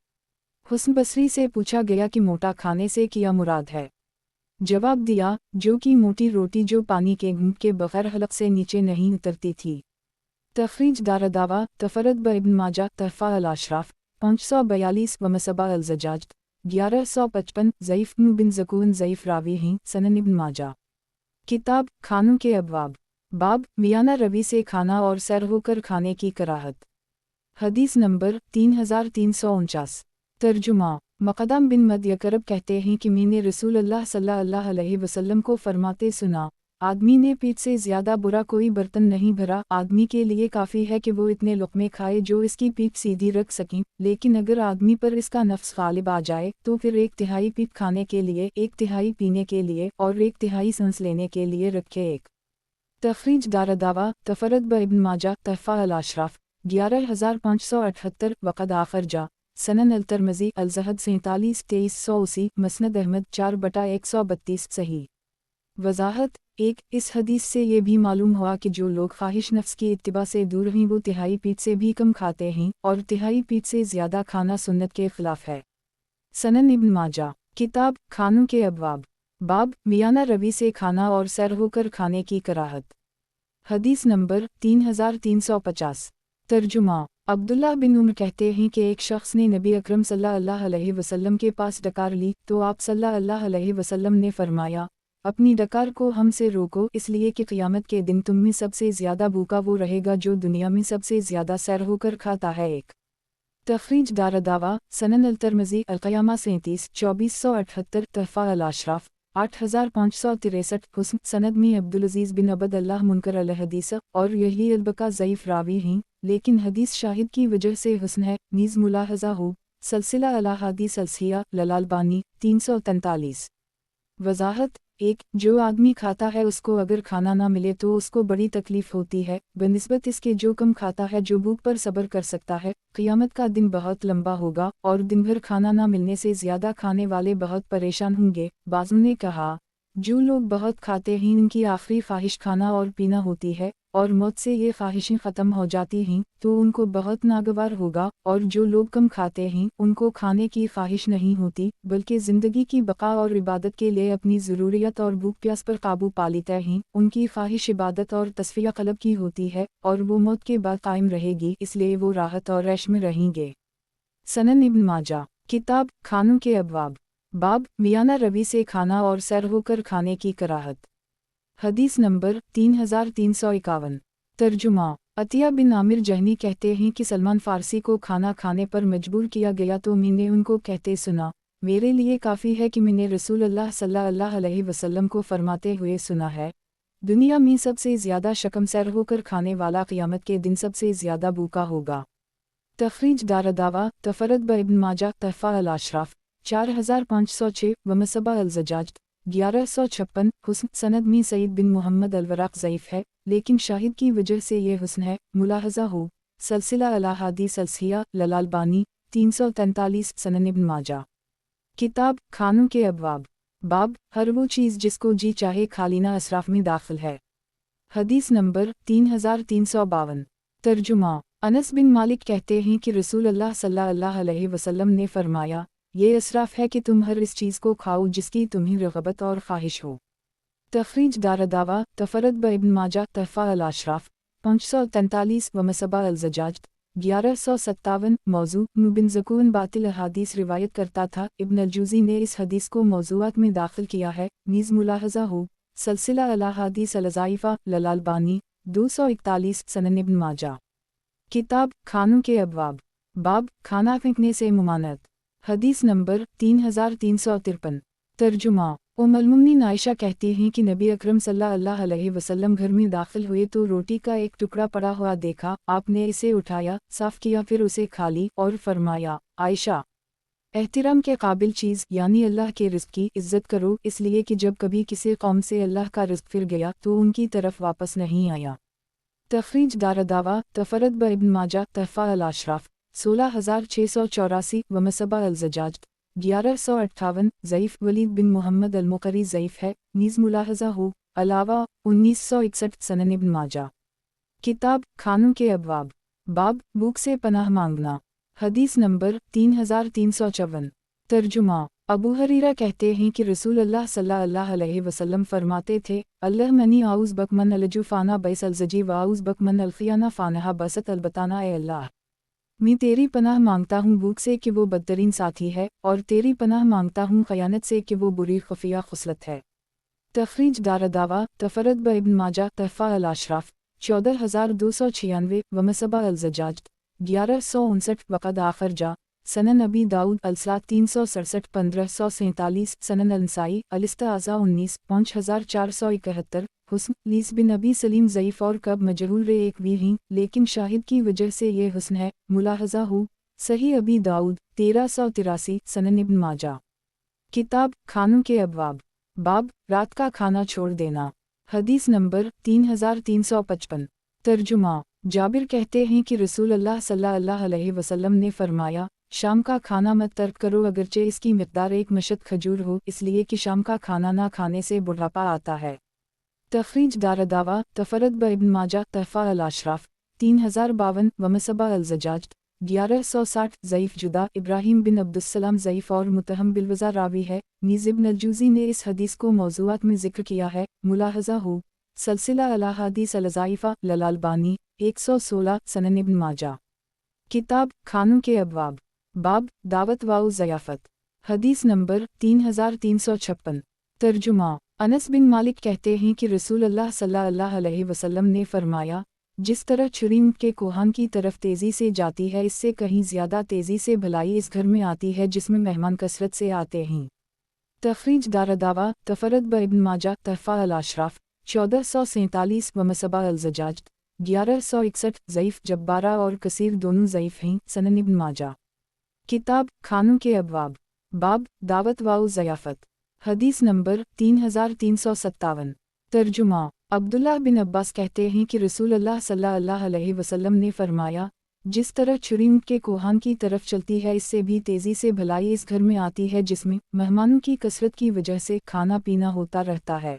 حسن بصری سے پوچھا گیا کہ موٹا کھانے سے کیا مراد ہے؟ جواب دیا، جو کی موٹی روٹی جو پانی کے گھونٹ کے بغیر حلق سے نیچے نہیں اترتی تھی۔ تخریج دارالدعویٰ تفرد ابن ماجہ، تحفہ الاشراف 542، ومصباح الزجاج 1155، ضعیف بن زکون ضعیف راوی ہیں، سنن ابن ماجہ، کتاب کھانوں کے ابواب، باب میانہ روی سے کھانا اور سیر ہو کر کھانے کی کراہت، حدیث نمبر 3349۔ ترجمہ مقدم بن مد یکرب کہتے ہیں کہ میں نے رسول اللہ صلی اللہ علیہ وسلم کو فرماتے سنا، آدمی نے پیٹ سے زیادہ برا کوئی برتن نہیں بھرا، آدمی کے لیے کافی ہے کہ وہ اتنے لقمے کھائے جو اس کی پیٹ سیدھی رکھ سکیں، لیکن اگر آدمی پر اس کا نفس غالب آ جائے تو پھر 1/3 پیٹ کھانے کے لیے، 1/3 پینے کے لیے اور 1/3 سانس لینے کے لیے رکھے۔ ایک تخریج دارالدعویٰ تفرد ابن ماجہ، تحفہ الاشراف 11578، وقد آخر جا सनन अल-तिरमिज़ी अल-ज़हद 47-2380 मसनद अहमद 4/132 सही। वज़ाहत 1 इस हदीस से ये भी मालूम हुआ कि जो लोग ख्वाहिश नफ्स की इत्तिबा से दूर हैं वो तिहाई पीठ से भी कम खाते हैं और तिहाई पीठ से ज़्यादा खाना सुन्नत के ख़िलाफ़ है। सनन इब्न माजा किताब खानों के अबवाब बाब मियाना रवी से खाना और सैर होकर खाने की कराहत। हदीस नंबर 3350 तर्जुमा अब्दुल्लाह बिन उमर कहते हैं कि एक शख्स ने नबी अकरम सल्लल्लाहु अलैहि वसल्लम के पास डकार ली तो आप सल्लल्लाहु अलैहि वसल्लम ने फरमाया, अपनी डकार को हमसे रोको इसलिए कि क़यामत के दिन तुम में सबसे ज़्यादा भूखा वो रहेगा जो दुनिया में सबसे ज़्यादा सैर होकर खाता है। एक तखरीज दारदावा सनन अल-तिरमिज़ी अल-क़यामा 37-2478 तहफ़ा अल-अशराफ 8563 हुस्न सनद में अब्दुल अज़ीज़ बिन अबद अल्लाह मुनकर अल-हदीस और यही अल-बका ज़ईफ़ रावी हैं, लेकिन हदीस शाहिद की वजह से हुस्न है। नीज़ मुलाहज़ा हो सलसिला अल-अहादीस अल-सहीहा लल-अल्बानी 343। वज़ाहत 1 जो आदमी खाता है उसको अगर खाना ना मिले तो उसको बड़ी तकलीफ़ होती है बनिस्बत इसके जो कम खाता है जो भूख पर सब्र कर सकता है। क़यामत का दिन बहुत लंबा होगा और दिन भर खाना ना मिलने से ज़्यादा खाने वाले बहुत परेशान होंगे। बाज़ ने कहा जो लोग बहुत खाते हैं इनकी आखिरी ख्वाहिश खाना और पीना होती है और मौत से ये ख्वाहिशें ख़त्म हो जाती हैं तो उनको बहुत नागवार होगा, और जो लोग कम खाते हैं उनको खाने की ख्वाहिश नहीं होती बल्कि ज़िंदगी की बका और इबादत के लिए अपनी ज़रूरियत और भूख प्यास पर काबू पा लेते हैं। उनकी ख्वाहिश इबादत और तस्फिया क़ल्ब की होती है और वो मौत के बाद कायम रहेगी, इसलिए वो राहत और ऐश में रहेंगे। सनन इब्न माजा किताब खानों के अबवाब बाब मियाना रवी से खाना और सैर होकर खाने की कराहत। हदीस नंबर 3351 तर्जुमा अतिया बिन आमिर जहनी कहते हैं कि सलमान फ़ारसी को खाना खाने पर मजबूर किया गया तो मैंने उनको कहते सुना, मेरे लिए काफ़ी है कि मैंने रसूलुल्लाह सल्लल्लाहु अलैहि वसल्लम को फरमाते हुए सुना है, दुनिया में सबसे ज़्यादा शर्मसार होकर खाने वाला क़यामत के दिन सबसे ज़्यादा भूखा होगा। तखरीज दारदावा तफरद ब इब्न माजा तहफ़ा अल-अशराफ 4506 व मसबा अल-ज़जाज 1156 हुस्न सनद में सईद बिन मोहम्मद अल-वराक़ ज़ईफ़ है, लेकिन शाहिद की वजह से ये हुस्न है। मुलाहज़ा हो सलसिला अल-अहादीस अल-सहीहा लल-अल्बानी 343 सनन इब्न माजा किताब खानों के अबवाब बाब हर वो चीज़ जिसको जी चाहे खा लेना असराफ में दाखिल है। हदीस नंबर 3352 तर्जुमा अनस बिन मालिक कहते हैं कि रसूलुल्लाह सल्लल्लाहु अलैहि वसल्लम ने फरमाया, ये असराफ है कि तुम हर इस चीज़ को खाओ जिसकी तुम्हें रग़बत और ख्वाहिश हो। तखरीज दारदावा तफरद ब इब्न माजा तहफ़ा अल-अशराफ 543 व मसबा अल-ज़जाज 1157 मौजू बिन ज़कून बातिल अहादीस रिवायत करता था। इब्न अल-जूज़ी ने इस हदीस को मौज़ूआत में दाखिल किया है। नीज़ मुलाहज़ा हो सलसिला अल-अहादीस अल-ज़ाइफ़ा लल-अल्बानी 241 सनन इब्न माजा किताब खानों के अबवाब बाब खाना फेंकने से मुमानत। हदीस नंबर 3353 तर्जुमा उम्मुल-मोमिनीन आयशा कहती हैं कि नबी अकरम सल्लल्लाहु अलैहि वसल्लम घर में दाखिल हुए तो रोटी का एक टुकड़ा पड़ा हुआ देखा, आपने इसे उठाया, साफ़ किया, फिर उसे खा ली और फरमाया, आयशा एहतिराम के काबिल चीज़ यानी अल्लाह के रिज़्क़ की इज़्ज़त करो, इसलिए कि जब कभी किसी कौम से अल्लाह का रिज़्क़ फिर गया तो उनकी तरफ वापस नहीं आया। तखरीज दारदावा तफरद ब इब्न माजा तहफ़ा अल-अशराफ 16684 व मसबा अल-ज़जाज 1158 ज़ईफ़ वलीद बिन मोहम्मद अल-मुक़री ज़ईफ़ है। नीज़ मुलाहज़ा हो अलावा 1961 सनन इब्न माजा किताब खानों के अबवाब बाब भूख से पनाह मांगना। हदीस नंबर 3354 तर्जुमा अबू हरीरा कहते हैं कि रसूलुल्लाह सल्लल्लाहु अलैहि वसल्लम फरमाते थे, अल्लाह मनी आउज़ बक मन अलजू फ़ाना बैस अलज़जी व आउज़ बक मन अलखियाना फ़ानहा बसत अलबताना ए अल्लाह, मैं तेरी पनाह मांगता हूँ भूख से कि वो बदतरीन साथी है और तेरी पनाह मांगता हूँ ख़यानत से कि वो बुरी खुफिया खुसलत है। तखरीज दारदावा तफरद ब इब्न माजा तहफ़ा अल-अशराफ 14296 व मसबा अल-ज़जाज 1159 वक़द आखिर जा सनन अबी दाऊद अल-सलात 367 1547 सनन अल-नसाई अल-इस्तिआज़ा 19 5471 हुस्न लीस बिन अबी सलीम ज़ईफ़ और कब मजरूल रे एक भी हैं, लेकिन शाहिद की वजह से ये हुस्न है। मुलाहज़ा हो सही अबी दाऊद 1383 सनन इब्न माजा किताब खानों के अबवाब बाब रात का खाना छोड़ देना। हदीस नंबर 3355 तर्जुमा जाबिर कहते हैं कि रसूलुल्लाह सल्लल्लाहु अलैहि वसल्लम ने फरमाया, شام کا کھانا مت ترک کرو اگرچہ اس کی مقدار ایک مشت کھجور ہو، اس لیے کہ شام کا کھانا نہ کھانے سے بڑھاپا آتا ہے۔ تخریج دارالدعوہ تفرد ابن ماجہ تحفہ الاشراف 3052 ومصبہ الزجاج 1160 ضعیف جدہ ابراہیم بن عبدالسلام ضعیف اور متہم بالوضع راوی ہے۔ نیز ابن الجوزی نے اس حدیث کو موضوعات میں ذکر کیا ہے۔ ملاحظہ ہو سلسلہ الاحادیث الضعیفہ للالبانی 116 سنن ابن ماجہ۔ کتاب کھانوں کے ابواب، باب دعوت و ضیافت، حدیث نمبر 3356۔ ترجمہ انس بن مالک کہتے ہیں کہ رسول اللہ صلی اللہ علیہ وسلم نے فرمایا، جس طرح چھری اونٹ کے کوہان کی طرف تیزی سے جاتی ہے، اس سے کہیں زیادہ تیزی سے بھلائی اس گھر میں آتی ہے جس میں مہمان کثرت سے آتے ہیں۔ تخریج دارالدعوہ تفرد ابن ماجہ تحفہ الاشراف 1447 ومصبہ الزجاج 1161 ضعیف جبارہ اور کثیر دونوں ضعیف ہیں۔ سنن ابن ماجہ۔ کتاب کھانوں کے ابواب، باب دعوت و ضیافت، حدیث نمبر 3357۔ ترجمہ عبداللہ بن عباس کہتے ہیں کہ رسول اللہ صلی اللہ علیہ وسلم نے فرمایا، جس طرح چھری اونٹ کے کوہان کی طرف چلتی ہے، اس سے بھی تیزی سے بھلائی اس گھر میں آتی ہے جس میں مہمانوں کی کثرت کی وجہ سے کھانا پینا ہوتا رہتا ہے۔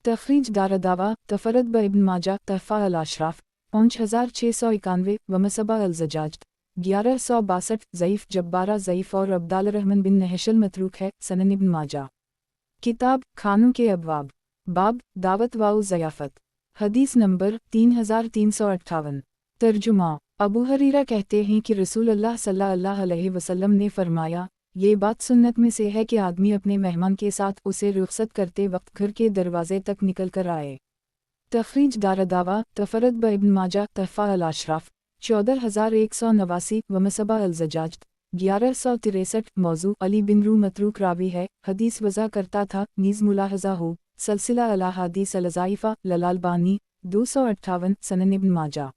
تخریج دارالدعوہ تفرد ابن ماجہ تحفہ الاشراف 5691 ومصبہ الزجاج 1162 ضعیف جبارہ ضعیف اور عبدال الرحمن بن نحشل متروک ہے۔ سنن ابن ماجہ۔ کتاب کھانوں کے ابواب، باب دعوت و ضیافت، حدیث نمبر 3358۔ ترجمہ ابو ہریرہ کہتے ہیں کہ رسول اللہ صلی اللہ علیہ وسلم نے فرمایا، یہ بات سنت میں سے ہے کہ آدمی اپنے مہمان کے ساتھ اسے رخصت کرتے وقت گھر کے دروازے تک نکل کر آئے۔ تخریج دارالدعوہ تفرد ابن ماجہ تحفہ الاشراف 14189 ومصبہ الزجاج 1163 موضوع علی بن رو متروک راوی ہے، حدیث وضع کرتا تھا۔ نیز ملاحظہ ہو سلسلہ الاحادیث الضعیفہ للالبانی 258 سنن ابن ماجہ۔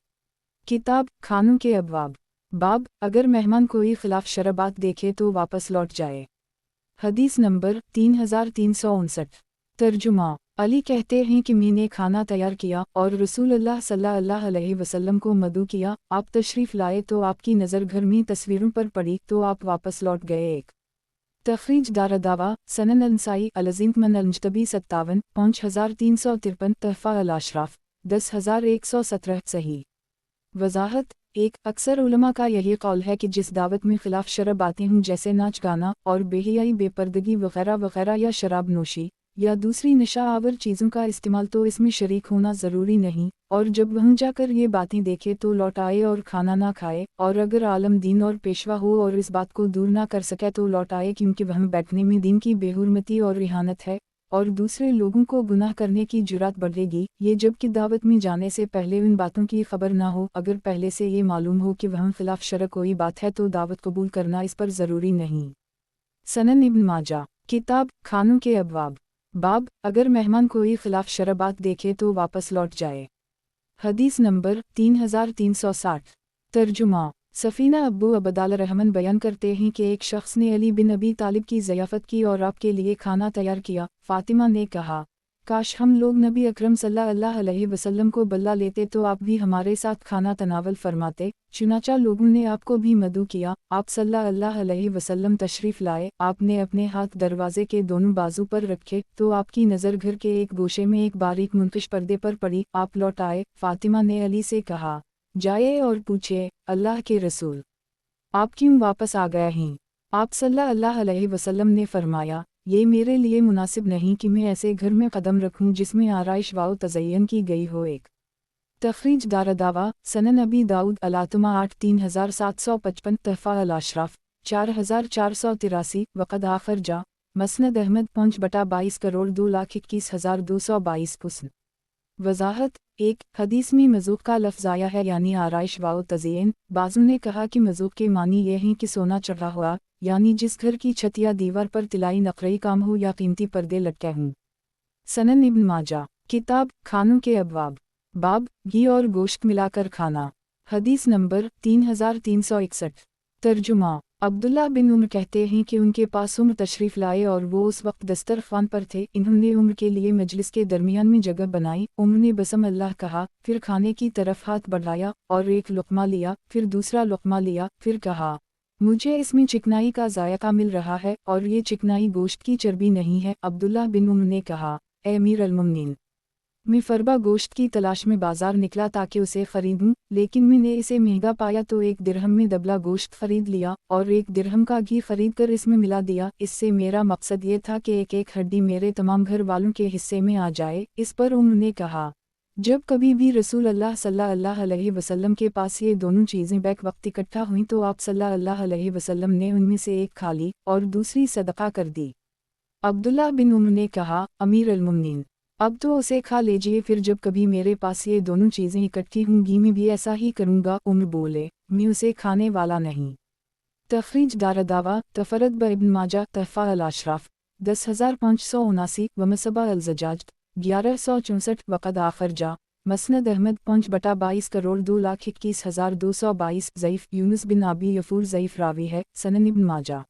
کتاب کھانوں کے ابواب، باب اگر مہمان کوئی خلاف شرع بات دیکھے تو واپس لوٹ جائے، حدیث نمبر 3359۔ ترجمہ علی کہتے ہیں کہ میں نے کھانا تیار کیا اور رسول اللہ صلی اللہ علیہ وسلم کو مدعو کیا، آپ تشریف لائے تو آپ کی نظر گھر میں تصویروں پر پڑی تو آپ واپس لوٹ گئے۔ ایک تخریج دارالدعوہ سنن النسائی العظیم من المجتبی 57 5353 تحفہ الاشراف 10117 صحیح۔ وضاحت ایک اکثر علماء کا یہی قول ہے کہ جس دعوت میں خلاف شرع باتیں ہوں جیسے ناچ گانا اور بے حیائی بے پردگی وغیرہ وغیرہ یا شراب نوشی یا دوسری نشہ آور چیزوں کا استعمال، تو اس میں شریک ہونا ضروری نہیں، اور جب وہاں جا کر یہ باتیں دیکھے تو لوٹ آئے اور کھانا نہ کھائے، اور اگر عالم دین اور پیشوا ہو اور اس بات کو دور نہ کر سکے تو لوٹ آئے، کیونکہ وہاں بیٹھنے میں دین کی بے حرمتی اور اہانت ہے اور دوسرے لوگوں کو گناہ کرنے کی جرات بڑھے گی، یہ جب کہ دعوت میں جانے سے پہلے ان باتوں کی خبر نہ ہو۔ اگر پہلے سے یہ معلوم ہو کہ وہاں خلاف شرع کوئی بات ہے تو دعوت قبول کرنا اس پر ضروری نہیں۔ سنن ابن ماجہ۔ کتاب کھانوں کے ابواب، باب اگر مہمان کوئی خلاف شرع بات دیکھے تو واپس لوٹ جائے، حدیث نمبر 3360۔ ترجمہ سفینہ ابو عبدال الرحمن بیان کرتے ہیں کہ ایک شخص نے علی بن ابی طالب کی ضیافت کی اور آپ کے لیے کھانا تیار کیا۔ فاطمہ نے کہا، کاش ہم لوگ نبی اکرم صلی اللہ علیہ وسلم کو بلا لیتے تو آپ بھی ہمارے ساتھ کھانا تناول فرماتے۔ چنانچہ لوگوں نے آپ کو بھی مدعو کیا، آپ صلی اللہ علیہ وسلم تشریف لائے، آپ نے اپنے ہاتھ دروازے کے دونوں بازو پر رکھے تو آپ کی نظر گھر کے ایک گوشے میں ایک باریک منقش پردے پر پڑی، آپ لوٹ آئے۔ فاطمہ نے علی سے کہا، جائے اور پوچھے، اللہ کے رسول، آپ کیوں واپس آ گئے ہیں؟ آپ صلی اللہ علیہ وسلم نے فرمایا، یہ میرے لیے مناسب نہیں کہ میں ایسے گھر میں قدم رکھوں جس میں آرائش و تزین کی گئی ہو۔ ایک تخریج دارالدعوہ سنن ابی داؤد الاتمہ 8 3755 تحفہ الاشراف 4483 وقد آخر جا مسند احمد 5/22 کروڑ 2,21,222 حسن۔ وضاحت ایک حدیث میں مذوق کا لفظ آیا ہے یعنی آرائش و تزئین۔ بعضوں نے کہا کہ مذوق کے معنی یہ ہیں کہ سونا چڑھا ہوا، یعنی جس گھر کی چھت یا دیوار پر طلائی نقرئی کام ہو یا قیمتی پردے لٹکے ہوں۔ سنن ابن ماجہ۔ کتاب کھانوں کے ابواب، باب گھی اور گوشت ملا کر کھانا، حدیث نمبر 3361۔ ترجمہ عبداللہ بن عمر کہتے ہیں کہ ان کے پاس عمر تشریف لائے اور وہ اس وقت دسترخوان پر تھے، انہوں نے عمر کے لیے مجلس کے درمیان میں جگہ بنائی، عمر نے بسم اللہ کہا، پھر کھانے کی طرف ہاتھ بڑھایا اور ایک لقمہ لیا، پھر دوسرا لقمہ لیا، پھر کہا، मुझे इसमें चिकनाई का जायका मिल रहा है और ये चिकनाई गोश्त की चर्बी नहीं है। अब्दुल्लाह बिन उम्र ने कहा, ए अमीर अल-मुमिनीन, मैं फरबा गोश्त की तलाश में बाजार निकला ताकि उसे खरीदूं, लेकिन मैंने इसे महंगा पाया तो 1 दिरहम में दबला गोश्त खरीद लिया और 1 दिरहम का घी खरीद कर इसमें मिला दिया। इससे मेरा मकसद ये था कि एक एक हड्डी मेरे तमाम घर वालों के हिस्से में आ जाए। इस पर उन्होंने कहा, जब कभी भी रसूल अल्लाह सल्लल्लाहु अलैहि वसल्लम के पास ये दोनों चीज़ें बैक वक्त इकट्ठा हुईं तो आप सल्लल्लाहु अलैहि वसल्लम ने उनमें से एक खा ली और दूसरी सदका कर दी। अब्दुल्लाह बिन उम्र ने कहा, अमीर अल-मुमिनीन, अब तो उसे खा लीजिए, फिर जब कभी मेरे पास ये दोनों चीज़ें इकट्ठी होंगी मैं भी ऐसा ही करूँगा। उम्र बोले, मैं उसे खाने वाला नहीं। तखरीज दारदावा तफरत ब इब्न माजा तहफ़ा अल-अशराफ 10,579 व मसबा अल-ज़जाज 1164 वक़द आखर जा मसनद अहमद 5/22 करोड़ 2,21,222 ज़ईफ़ यूनुस बिन अबी यफूर ज़ईफ़ रावी है। सनन इब्न माजा।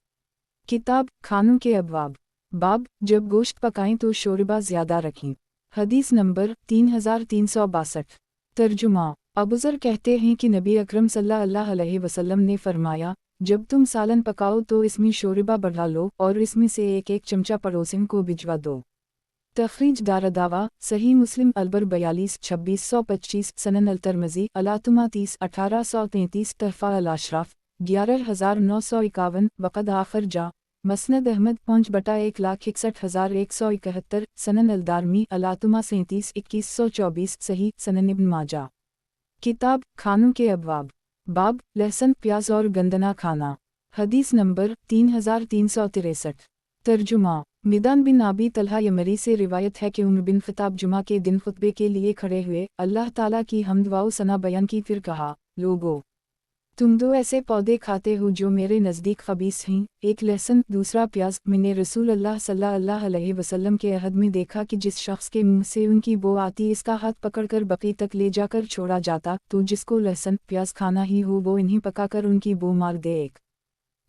किताब खानों के अबवाब। बाब, जब गोश्त पकाएं तो शोरबा ज़्यादा रखें। हदीस नंबर 3362। तर्जुमा। अबूज़र कहते हैं कि नबी अकरम सल्लल्लाहु अलैहि वसल्लम ने फरमाया, जब तुम सालन पकाओ तो इसमें शोरबा बढ़ा लो और इसमें से एक एक चमचा पड़ोसिन को भिजवा दो। तखरीज दारदावा सही मुस्लिम अलबर 42 2625 सनन अल-तिरमिज़ी अलातुमा 30 1833 तहफ़ा अल-अशराफ 11,951 वक़द आखर जा मसनद अहमद 5/1,61,171 सनन अल-दारमी अलातुमा 37 2124 सही सनन इब्न माजा। किताब खानों के अबवाब। बाब, लहसुन प्याज और गंदना खाना। हदीस नंबर 3363। तर्जुमा। मिदान बिन आबी तलहा यमरी से रिवायत है कि उमर बिन ख़त्ताब जुमा के दिन खुतबे के लिए खड़े हुए, अल्लाह ताला की हम्द व सना बयान की, फिर कहा, लोगो, तुम दो ऐसे पौधे खाते हो जो मेरे नज़दीक खबीस हैं, एक लहसुन दूसरा प्याज। मैंने रसूल अल्लाह सल्लल्लाहु अलैहि वसल्लम के अहद में देखा कि जिस शख्स के मुंह से उनकी बो आती इसका हाथ पकड़कर बकी तक ले जाकर छोड़ा जाता, तो जिसको लहसुन प्याज खाना ही हो वो इन्हीं पकाकर उनकी बो मार दे। एक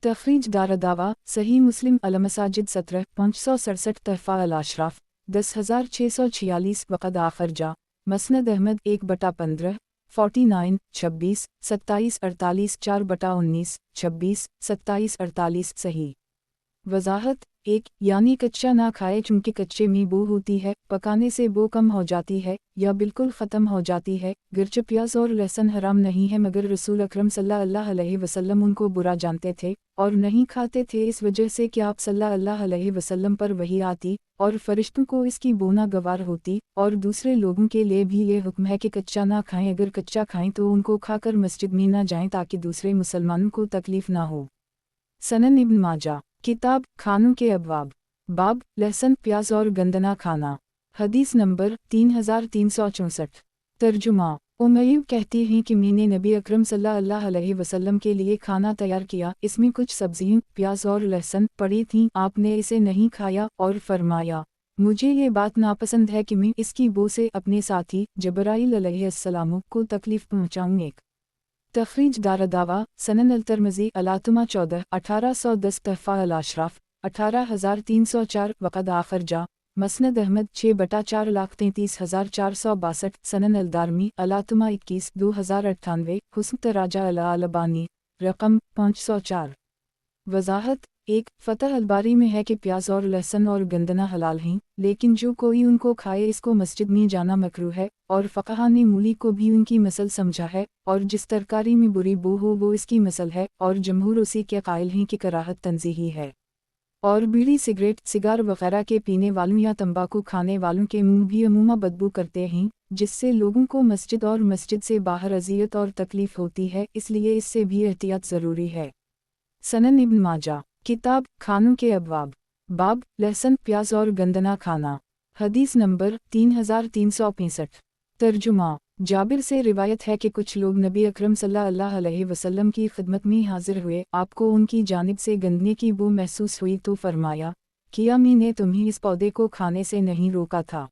तखरीज दारदावा सही मुस्लिम अल-मसाजिद 17 567 तहफ़ा अल-अशराफ 10,646 वक़द आखर जा मसनद अहमद 1/15 49 26 27 48 4/19 26 27 48 सही। वज़ाहत 1 यानी कच्चा ना खाए चूँकि कच्चे में बो होती है, पकाने से बो कम हो जाती है या बिल्कुल ख़त्म हो जाती है। गिरच प्याज और लहसुन हराम नहीं है मगर रसूल अकरम सल्लल्लाहु अलैहि वसल्लम उनको बुरा जानते थे और नहीं खाते थे, इस वजह से कि आप सल्लल्लाहु अलैहि वसल्लम पर वही आती और फरिश्तों को इसकी बो नागवार होती। और दूसरे लोगों के लिए भी ये हुक्म है कि कच्चा ना खाएं, अगर कच्चा खाएं तो उनको खाकर मस्जिद में ना जाएं ताकि दूसरे मुसलमानों को तकलीफ़ ना हो। सनन इब्न माजा। किताब खानों के अबवाब। बाब, लहसुन प्याज और गंदना खाना। हदीस नंबर 3364। तर्जुमा। उमय्यब कहती हैं कि मैंने नबी अकरम सल्लल्लाहु अलैहि वसल्लम के लिए खाना तैयार किया, इसमें कुछ सब्जियां प्याज और लहसुन पड़ी थीं, आपने इसे नहीं खाया और फरमाया, मुझे ये बात नापसंद है कि मैं इसकी बो से अपने साथी जबराइल अलैहिस्सलाम को तकलीफ़ पहुँचाऊँ। एक तखरीज दारदावा सनन अल-तिरमिज़ी अलातुमा 14 1810 तहफ़ा अल-अशराफ 18,304 वक़द आखर जा मसनद अहमद 6/4,33,462 सनन अल-दारमी अलातुमा 21 2098 हुस्न तराजा अल-अलबानी रकम 504। वज़ाहत 1 फ़तह अलबारी में है कि प्याज और लहसुन और गंदना हलाल हैं, लेकिन जो कोई उनको खाए इसको मस्जिद में जाना मकरूह है। और फ़क़हा ने मूली को भी उनकी मसल समझा है और जिस तरकारी में बुरी बू हो वो इसकी मसल है और जमहूर उसी के कायल हैं कि कराहत तंज़ीही है। और बीड़ी सिगरेट सिगार वगैरह के पीने वालों या तंबाकू खाने वालों के मुंह भी अमूमा बदबू करते हैं, जिससे लोगों को मस्जिद और मस्जिद से बाहर अज़ियत और तकलीफ़ होती है, इसलिए इससे भी एहतियात ज़रूरी है। सनन इब्न माजा। किताब खानों के अबवाब। बाब, लहसुन प्याज और गंदना खाना। हदीस नंबर 3365। तर्जुमा। जाबिर से रिवायत है कि कुछ लोग नबी अकरम सल्लल्लाहु अलैहि वसल्लम की खिदमत में हाजिर हुए, आपको उनकी जानिब से गंदने की बू महसूस हुई तो फरमाया, किया मैंने तुम्हें इस पौधे को खाने से नहीं रोका था।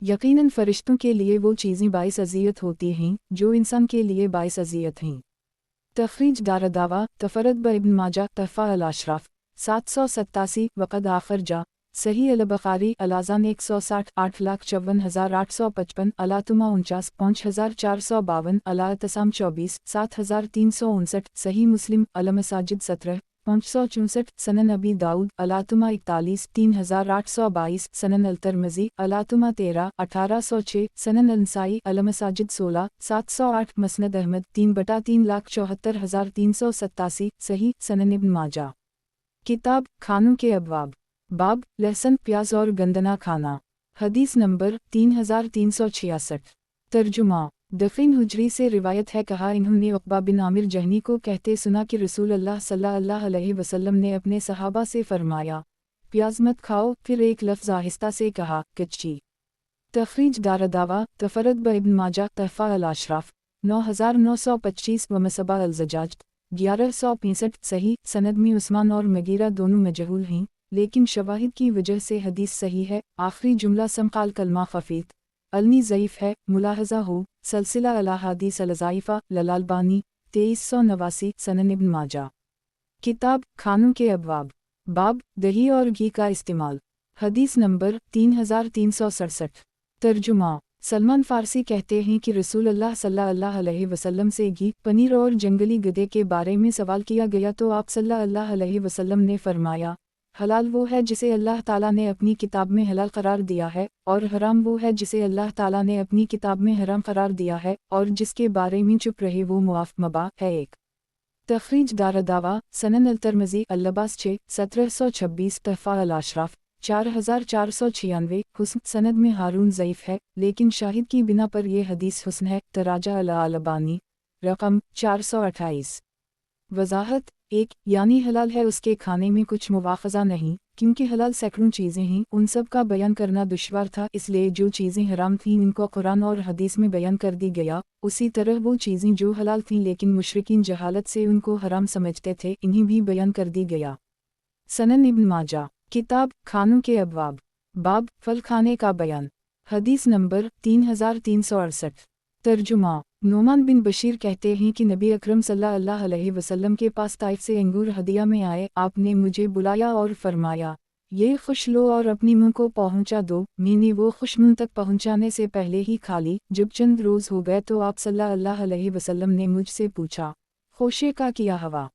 यकीनन फरिश्तों के लिए वो चीज़ें बाइस अज़ियत होती हैं जो इंसान के लिए बाइस अज़ियत हैं। तखरीज दारदावा तफरत ब इब्न माजा तहफ़ा अल-अशराफ 787 वक़द आखर जा صحیح البخاری الاذان 160 8,54,855 الاطمہ 49 5452 الاعتصام 24 7359 صحیح مسلم المساجد 17 564 سنن ابی داؤد الاطمہ 41 3822 سنن الترمذی الاطمہ 13 1806 سنن النسائی المساجد 16 708 مسند احمد 3,3,74,387 صحیح سنن ابن ماجہ کتاب کھانوں کے ابواب باب لہسن پیاز اور گندنا کھانا حدیث نمبر 3366 ترجمہ دفین حجری سے روایت ہے کہا انہوں نے عقبہ بن عامر جہنی کو کہتے سنا کہ رسول اللہ صلی اللہ علیہ وسلم نے اپنے صحابہ سے فرمایا پیاز مت کھاؤ، پھر ایک لفظ آہستہ سے کہا کچی۔ تخریج دارالدعوہ تفرد بابن ماجہ تحفہ الاشراف 9925 ومصباح الزجاج 1165 صحیح سند میں عثمان اور مغیرہ دونوں مجہول ہیں لیکن شواہد کی وجہ سے حدیث صحیح ہے۔ آخری جملہ سمقال کلمہ خفیت النی ضعیف ہے، ملاحظہ ہو سلسلہ الاحادیث الضعیفہ للالبانی 2389 سنن ابن ماجہ کتاب کھانوں کے ابواب باب دہی اور گھی کا استعمال حدیث نمبر 3367 ترجمہ سلمان فارسی کہتے ہیں کہ رسول اللہ صلی اللہ علیہ وسلم سے گھی، پنیر اور جنگلی گدھے کے بارے میں سوال کیا گیا تو آپ صلی اللہ علیہ وسلم نے فرمایا حلال وہ ہے جسے اللہ تعالیٰ نے اپنی کتاب میں حلال قرار دیا ہے، اور حرام وہ ہے جسے اللہ تعالیٰ نے اپنی کتاب میں حرام قرار دیا ہے، اور جس کے بارے میں چپ رہے وہ معاف مباح ہے۔ ایک تخریج دارالدعوہ سنن الترمذی اللباس 6 1726 تحفہ الاشراف 4496 حسن سند میں ہارون ضعیف ہے لیکن شاہد کی بنا پر یہ حدیث حسن ہے۔ تراجع الالبانی رقم 428 وضاحت 1 یعنی حلال ہے اس کے کھانے میں کچھ مواخذہ نہیں، کیونکہ حلال سینکڑوں چیزیں ہیں، ان سب کا بیان کرنا دشوار تھا، اس لیے جو چیزیں حرام تھیں ان کو قرآن اور حدیث میں بیان کر دی گیا، اسی طرح وہ چیزیں جو حلال تھیں لیکن مشرکین جہالت سے ان کو حرام سمجھتے تھے انہیں بھی بیان کر دی گیا۔ سنن ابن ماجہ کتاب کھانوں کے ابواب باب پھل کھانے کا بیان حدیث نمبر 3368 ترجمہ نعمان بن بشیر کہتے ہیں کہ نبی اکرم صلی اللہ علیہ وسلم کے پاس طائف سے انگور ہدیہ میں آئے، آپ نے مجھے بلایا اور فرمایا یہ خوش لو اور اپنی منہ کو پہنچا دو، میں نے وہ خوش منہ تک پہنچانے سے پہلے ہی کھا لی۔ جب چند روز ہو گئے تو آپ صلی اللہ علیہ وسلم نے مجھ سے پوچھا خوشے کا کیا ہوا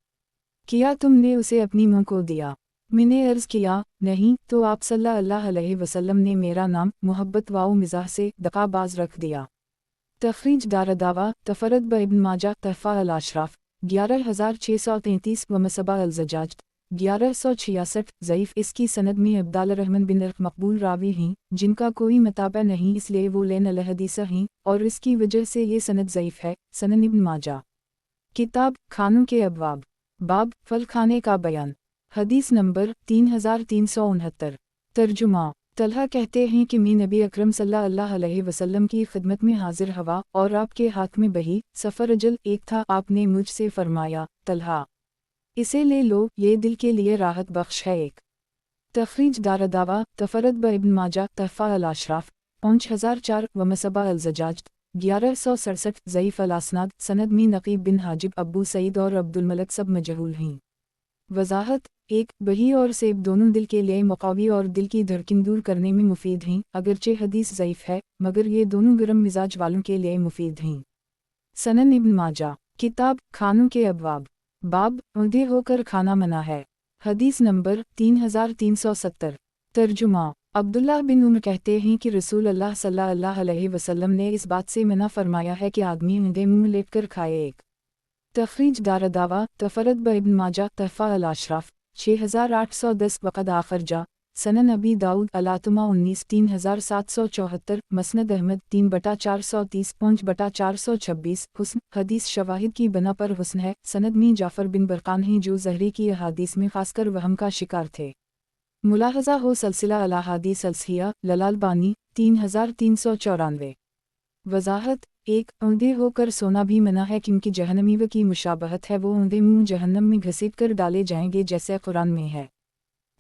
کیا تم نے اسے اپنی منہ کو دیا؟ میں نے عرض کیا نہیں، تو آپ صلی اللہ علیہ وسلم نے میرا نام محبت و مزاح سے دقا باز رکھ دیا۔ تخریج دارالدعوہ تفرد بابن ماجہ تحفہ الاشراف 11633 ومصباح الزجاج 1166 ضعیف اس کی سند میں عبدال الرحمن بن مقبول راوی ہیں جن کا کوئی متابع نہیں، اس لیے وہ لین الحدیث ہیں اور اس کی وجہ سے یہ سند ضعیف ہے۔ سنن ابن ماجہ کتاب کھانوں کے ابواب باب پھل کھانے کا بیان حدیث نمبر 3369 ترجمہ طلحہ کہتے ہیں کہ میں نبی اکرم صلی اللہ علیہ وسلم کی خدمت میں حاضر ہوا اور آپ کے ہاتھ میں بہی سفر اجل ایک تھا، آپ نے مجھ سے فرمایا طلحہ اسے لے لو، یہ دل کے لیے راحت بخش ہے۔ ایک تخریج دارالدعوہ تفرد بابن ماجہ تحفہ الاشراف 5004 ومصباح الزجاج 1167 ضعیف الاسناد سند میں نقیب بن حاجب ابو سعید اور عبد الملک سب مجہول ہیں۔ وضاحت 1 بہی اور سیب دونوں دل کے لیے مقوی اور دل کی دھڑکن دور کرنے میں مفید ہیں، اگرچہ حدیث ضعیف ہے مگر یہ دونوں گرم مزاج والوں کے لیے مفید ہیں۔ سنن ابن ماجہ کتاب کھانوں کے ابواب باب اندھے ہو کر کھانا منع ہے حدیث نمبر 3370 ترجمہ عبداللہ بن عمر کہتے ہیں کہ رسول اللہ صلی اللہ علیہ وسلم نے اس بات سے منع فرمایا ہے کہ آدمی اندھے منہ لیٹ کر کھائے۔ ایک تخریج دارالدعوہ تفرد بابن ماجہ تحفہ الاشراف 6810 وقد آخر جا سنن ابی داؤد الاطمہ 19 3774 مسند احمد 3/430 5/426 حسن حدیث شواہد کی بنا پر حسن ہے، سند میں جعفر بن برقان ہیں جو زہری کی احادیث میں خاص کر وہم کا شکار تھے۔ ملاحظہ ہو سلسلہ الاحادیث الصحیحہ للالبانی 3394 وضاحت 1 اندھے ہو کر سونا بھی منع ہے کیونکہ جہنمی و کی مشابہت ہے، وہ اندھے منہ جہنم میں گھسیٹ کر ڈالے جائیں گے جیسے قرآن میں ہے۔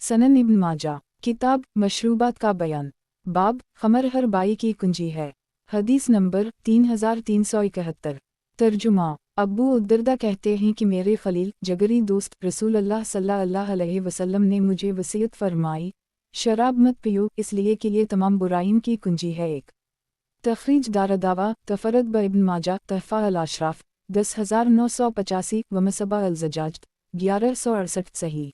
سنن ابن ماجہ کتاب مشروبات کا بیان باب خمر ہر بائی کی کنجی ہے حدیث نمبر 3371 ترجمہ ابو الدرداء کہتے ہیں کہ میرے خلیل جگری دوست رسول اللہ صلی اللہ علیہ وسلم نے مجھے وصیت فرمائی शराब मत पियो इसलिए कि ये तमाम बुराइयों की कुंजी है। एक तखरीज दारदावा तफरद ब इब्न माजा तहफ़ा अल-अशराफ 10985 व मसबा अल-ज़जाज 1168 सही।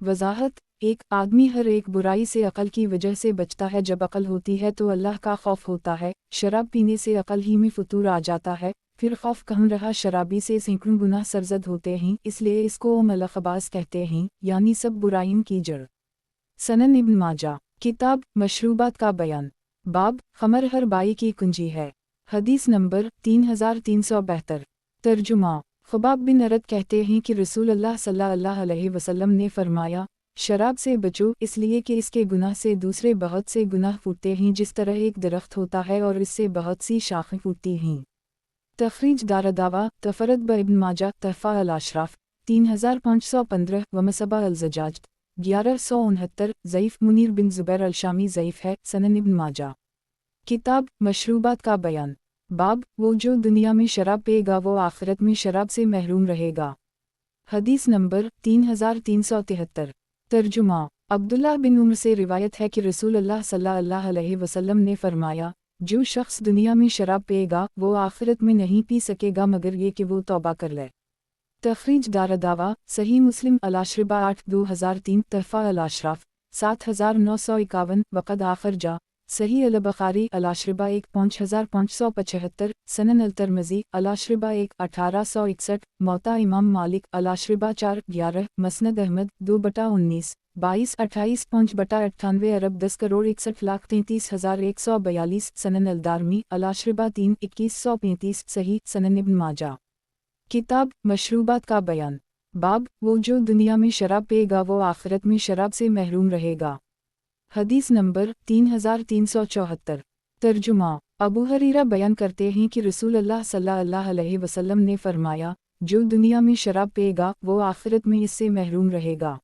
वज़ाहत एक आदमी हर एक बुराई से अक़ल की वजह से बचता है। जब अक़ल होती है तो अल्लाह का खौफ होता है। शराब पीने से अक़ल ही में फतूर आ जाता है, फिर खौफ कहाँ रहा। शराबी से सैकड़ों गुनाह सरजद होते हैं, इसलिए इसको अल-ख़बास कहते हैं, यानी सब बुराइयों की जड़। सनन इब्न माजा किताब मशरूबात का बयान बाब खमर हर बाई की कुंजी है। हदीस नंबर 3372। तर्जुमा ख़ुबाब बिन अरद कहते हैं कि रसूल अल्लाह सल्लल्लाहु अलैहि वसल्लम ने फरमाया, शराब से बचो इसलिए कि इसके गुनाह से दूसरे बहुत से गुनाह फूटते हैं, जिस तरह एक दरख्त होता है और इससे बहुत सी शाखें फूटती हैं। तखरीज दारदावा तफरद ब इब्न माजा तहफ़ा अल-अशराफ 3515 व मसबा अल-ज़जाज 1169 ज़ईफ़ मुनीर बिन ज़ुबैर अल-शामी ज़ईफ़ है। सनन इब्न माजा किताब मशरूबात का बयान बाब वो जो दुनिया में शराब पिएगा वो आखिरत में शराब से महरूम रहेगा। हदीस नंबर 3373। तर्जुमा अब्दुल्लाह बिन उमर से रिवायत है कि रसूल अल्लाह सल्लल्लाहु अलैहि वसल्लम ने फरमाया, जो शख्स दुनिया में शराब पिएगा वो आखिरत में नहीं पी सकेगा मगर ये कि वो तौबा कर ले। तखरीज दारदावा सही मुस्लिम अल-अशरिबा 8-2003 तहफ़ा अल-अशराफ 7951 वक़द आखर जा सही अल-बुखारी अल-अशरिबा 1-5575 सनन अल-तिरमिज़ी अल-अशरिबा 1-1861 मौता इमाम मालिक अल-अशरिबा 4-11 मसनद अहमद 2/19 22-28 5/98 अरब 10,61,33,142 सनन अल-दारमी अल-अशरिबा 3-2135 सही। सनन इब्न माजा किताब मशरूबात का बयान बाब वो जो दुनिया में शराब पिएगा वो आखिरत में शराब से महरूम रहेगा। हदीस नंबर 3374। तर्जुमा अबू हरीरा बयान करते हैं कि रसूल अल्लाह सल्लल्लाहु अलैहि वसल्लम ने फरमाया, जो दुनिया में शराब पिएगा वो आखिरत में इससे महरूम रहेगा।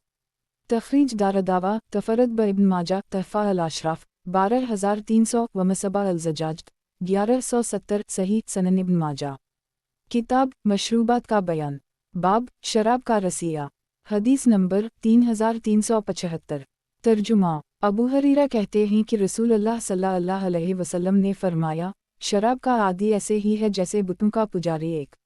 तखरीज दारदावा तफरद ब इब्न माजा तहफ़ा अल-अशराफ 12300 व मसबा अल-ज़जाज 1170 सही। सनन इब्न माजा किताब मशरूबात का बयान बाब शराब का रसिया। हदीस नंबर 3375। तर्जुमा अबू हरीरा कहते हैं कि रसूल अल्लाह सल्लल्लाहु अलैहि वसल्लम ने फरमाया, शराब का आदी ऐसे ही है जैसे बुतों का पुजारी। एक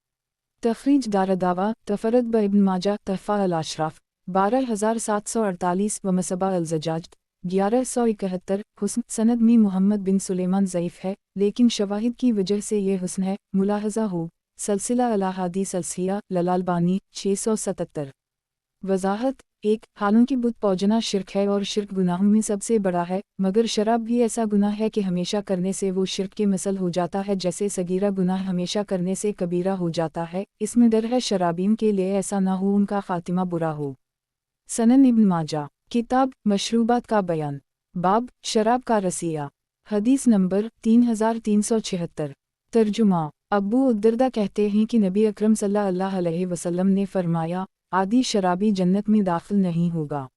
तखरीज दारदावा तफरद ब इब्न माजा तहफ़ा अल-अशराफ 12748 व मसबा अल-ज़जाज 1171 हुस्न सनद में मोहम्मद बिन सुलेमान ज़ईफ़ है, लेकिन शवाहिद की वजह से ये हुस्न है। मुलाहज़ा हो सलसिला अल-अहादीस सलसिया ललालबानी 677। वज़ाहत एक हालांकि बुत पूजना शिर्क है और शिर्क गुनाहों में सबसे बड़ा है, मगर शराब भी ऐसा गुनाह है कि हमेशा करने से वो शिर्क के मसल हो जाता है, जैसे सगीरा गुनाह हमेशा करने से कबीरा हो जाता है। इसमें डर है शराबियों के लिए ऐसा ना हो उनका खातिमा बुरा हो। सनन इब्न माजा किताब मशरूबात का बयान बाब शराब का रसिया। हदीस नंबर 3376। तर्जुमा अबू उद्दरदा कहते हैं कि नबी अकरम सल्लल्लाहु अलैहि वसल्लम ने फरमाया, आदि शराबी जन्नत में दाखिल नहीं होगा।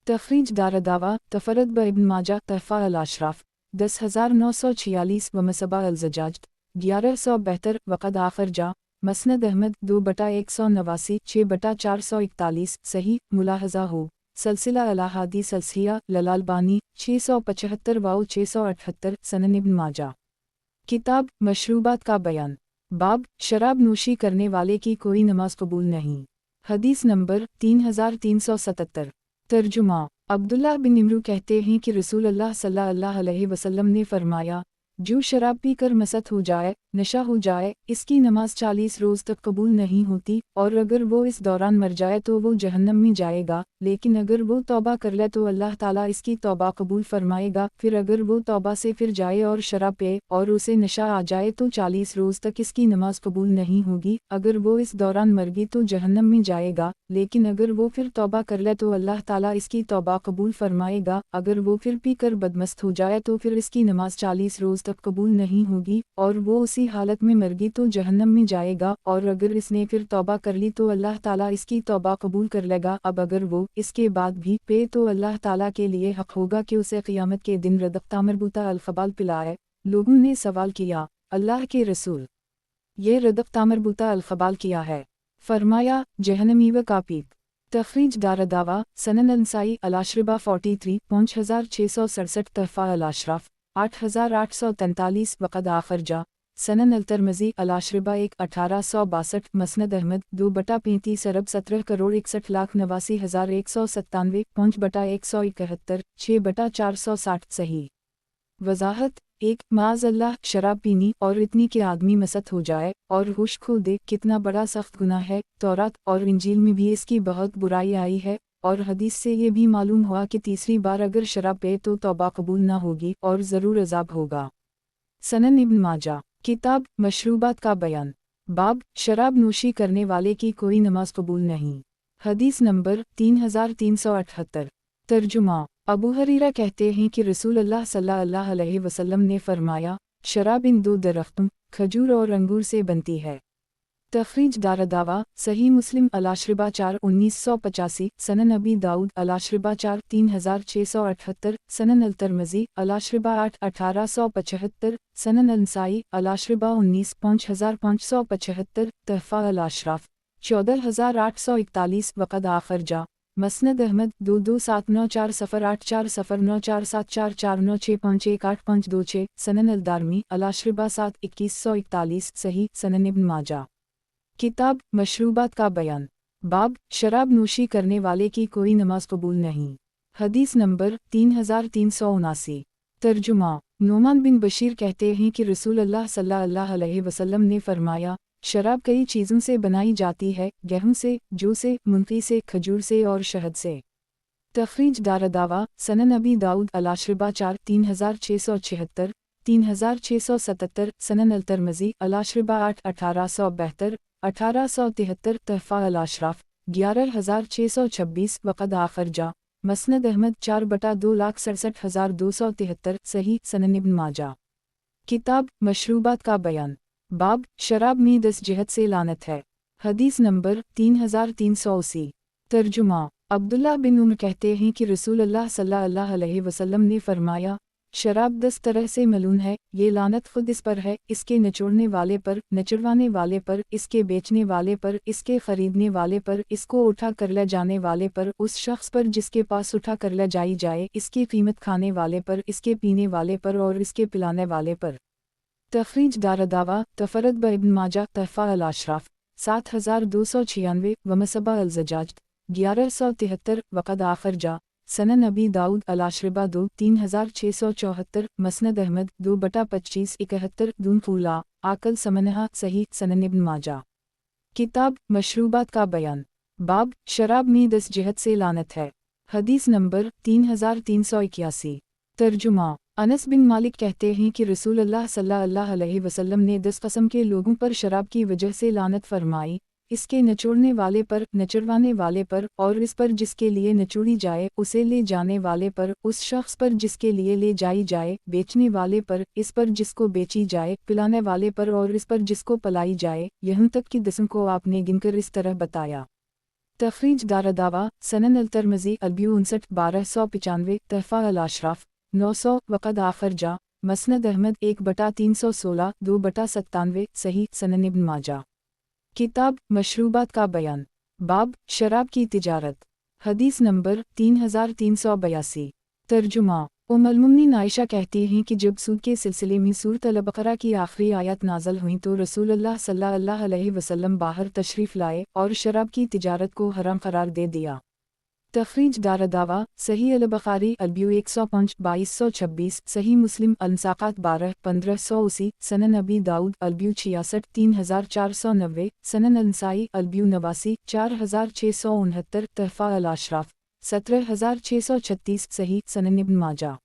तखरीज दारदावा तफरद ब इब्न माजा तहफ़ा अल-अशराफ 10946 व मसबा अल-ज़जाज 1172 वक़द आखर जा मसनद अहमद 2/189 6/441 सही। मुलाहज़ा हो सलसिला अल-अहादीस सलसिया ललालबानी 675 वाओ 678 सनन इब्न माजा किताब मशरूबात का बयान बाब शराब नोशी करने वाले की कोई नमाज कबूल नहीं। हदीस नंबर 3377। तर्जुमा अब्दुल्लाह बिन इमरू कहते हैं कि रसूल अल्लाह सल्लल्लाहु अलैहि वसल्लम ने फरमाया, जो शराब पी कर मस्त हो जाए, नशा हो जाए, इसकी नमाज 40 रोज़ तक कबूल नहीं होती, और अगर वो इस दौरान मर जाए तो वो जहन्नम में जाएगा, लेकिन अगर वो तौबा कर ले तो अल्लाह ताला इसकी तौबा कबूल फरमाएगा। फिर अगर वो तौबा से फिर जाए और शराब पिए और उसे नशा आ जाए तो 40 रोज़ तक इसकी नमाज कबूल नहीं होगी। अगर वो इस दौरान मर गई तो जहन्नम में जाएगा, लेकिन अगर वो फिर तौबा कर ले तो अल्लाह ताला इसकी तौबा कबूल फरमाएगा। अगर वो फिर पी कर बदमस्त हो जाए तो फिर इसकी नमाज 40 रोज़ तक कबूल नहीं होगी, और वो उसी हालत में मर गई तो जहन्नम में जाएगा। और अगर इसने फिर तौबा कर ली तो अल्लाह ताला इसकी तौबा कबूल कर लेगा। अब अगर वो इसके बाद भी पे तो अल्लाह ताला के लिए हक होगा कि उसे क़ियामत के दिन रदक़ता मरबूता अल-ख़बाल पिलाए। लोगों ने सवाल किया, अल्लाह के रसूल, ये रदक़ता मरबूता अल-ख़बाल किया है? फरमाया, जहन्नमी व कापीक। तखरीज दारदावा सनन अंसाई अलाशरिबा 43 5667 तहफ़ा अलाशराफ 8843 वक़द आखरजा सनन अलतरमज़ी अलाशरिबा 1 1862 मसनद अहमद 2/35 अरब 17,61,89,197 5/171 6/460 सही। वज़ाहत 1 माज़ अल्लाह शराब पीनी और इतनी कि आदमी मस्त हो जाए और होश खो दे कितना बड़ा सख्त गुनाह है। तौरात और इंजील में भी इसकी बहुत बुराई आई है और हदीस से ये भी मालूम हुआ कि तीसरी बार अगर शराब पे तो तौबा कबूल ना होगी और ज़रूर अज़ाब होगा। सनन इब्न माजा किताब मशरूबात का बयान बाब शराब नोशी करने वाले की कोई नमाज कबूल नहीं। हदीस नंबर 3378। तर्जुमा अबू हरीरा कहते हैं कि रसूल अल्लाह सल्लल्लाहु अलैहि वसल्लम ने फरमाया, शराब इन दो दरख्तों खजूर और अंगूर से बनती है। तखरीज दारदावा सही मुस्लिम अलाशरिबा 4 1985 सनन अबी दाऊद अलाशरिबा 4 3678 सनन अलतरमज़ी अलाशरिबा 8 1875 सनन अंसाई अलाशरिबा 19 5575 तहफ़ा अलाशराफ 14841 वक़द आखरजा मसनद अहमद 22794840947449451856 सनन अलदारमी अलाशरिबा 7 2141 सही। सनन इब्न माजा किताब मशरूबात का बयान बाब शराब नोशी करने वाले की कोई नमाज कबूल नहीं। हदीस नंबर 3379। तर्जुमा नोमान बिन बशीर कहते हैं कि रसूल अल्लाह सल्लल्लाहु अलैहि वसल्लम ने फरमाया, शराब कई चीज़ों से बनाई जाती है, गेहूं से, जौ से, मूंगफली से, खजूर से और शहद से। तखरीज दारदावा सनन अबी दाऊद अलाशरिबा 4 3676 3677 सनन अलतरमज़ी अलाशरिबा 8 1872 1873 तहफ़ा अलाशराफ 11626 वक़द आखरजा मसनद अहमद 4/2,67,273 सही। सनन इब्न माजा किताब मशरूबात का बयान बाब शराब में 10 जिहत से लानत है। हदीस नंबर 3380। तर्जुमा अब्दुल्ला बिन उमर कहते हैं कि रसूल अल्लाह सल्लल्लाहु अलैहि वसल्लम ने फरमाया, शराब 10 तरह से मलून है, ये लानत खुद इस पर है, इसके निचोड़ने वाले पर, निचड़वाने वाले पर, इसके बेचने वाले पर, इसके खरीदने वाले पर, इसको उठा कर ले जाने वाले पर, उस शख्स पर जिसके पास उठा कर ले जाई जाए, इसकी कीमत खाने वाले पर, इसके पीने वाले पर और इसके पिलाने वाले पर। तखरीज दारदावा तफरद ब इब्न माजा तहफ़ा अलाशराफ 7296 वमसबा अलज़जाज 1173 वक़द आखरजा सनन अबी दाऊद अलाशरिबा 2 3674 मसनद अहमद 2/25 71 दूनफूला आकल समनहा सही। सनन इब्न माजा किताब मशरूबात का बयान बाब शराब में 10 जिहत से लानत है। हदीस नंबर 3381। तर्जुमा अनस बिन मालिक कहते हैं कि रसूल अल्लाह सल्लल्लाहु अलैहि वसल्लम ने 10 कस्म के लोगों पर शराब की वजह से लानत फरमाई, इसके निचोड़ने वाले पर, निचड़वाने वाले पर और इस पर जिसके लिए निचोड़ी जाए, उसे ले जाने वाले पर, उस शख्स पर जिसके लिए ले जाई जाए, बेचने वाले पर, इस पर जिसको बेची जाए, पिलाने वाले पर और इस पर जिसको पलाई जाए, यहाँ तक कि 10 को आपने गिनकर इस तरह बताया। तखरीज दारदावा सनन अलतरमज़ी अलबी 59 1295 तहफ़ा अलाशराफ 900 वक़द आखरजा मसनद अहमद 1/316 2/97 सही। सनन इब्न माजा किताब मशरूबात का बयान बाब शराब की तिजारत। हदीस नंबर 3382। तर्जुमा उम्मुल मोमिनीन आयशा कहती हैं कि जब सूद के सिलसिले में सूरत अल-बक़रा की आखिरी आयत नाज़िल हुई तो रसूल अल्लाह सल्लल्लाहु अलैहि वसल्लम बाहर तशरीफ़ लाए और शराब की तिजारत को हराम करार दे दिया। तखरीज दारदावा सही अल-बुख़ारी अलब्यू 105 2226 सही मुस्लिम अल-मुसाक़ात 12 1580 सनन अबी दाऊद अलब्यू 66 3490 सनन अल-नसाई अलब्यू 89 4669 तहफ़ा अल-अशराफ 17636 सही। सनन इब्न माजा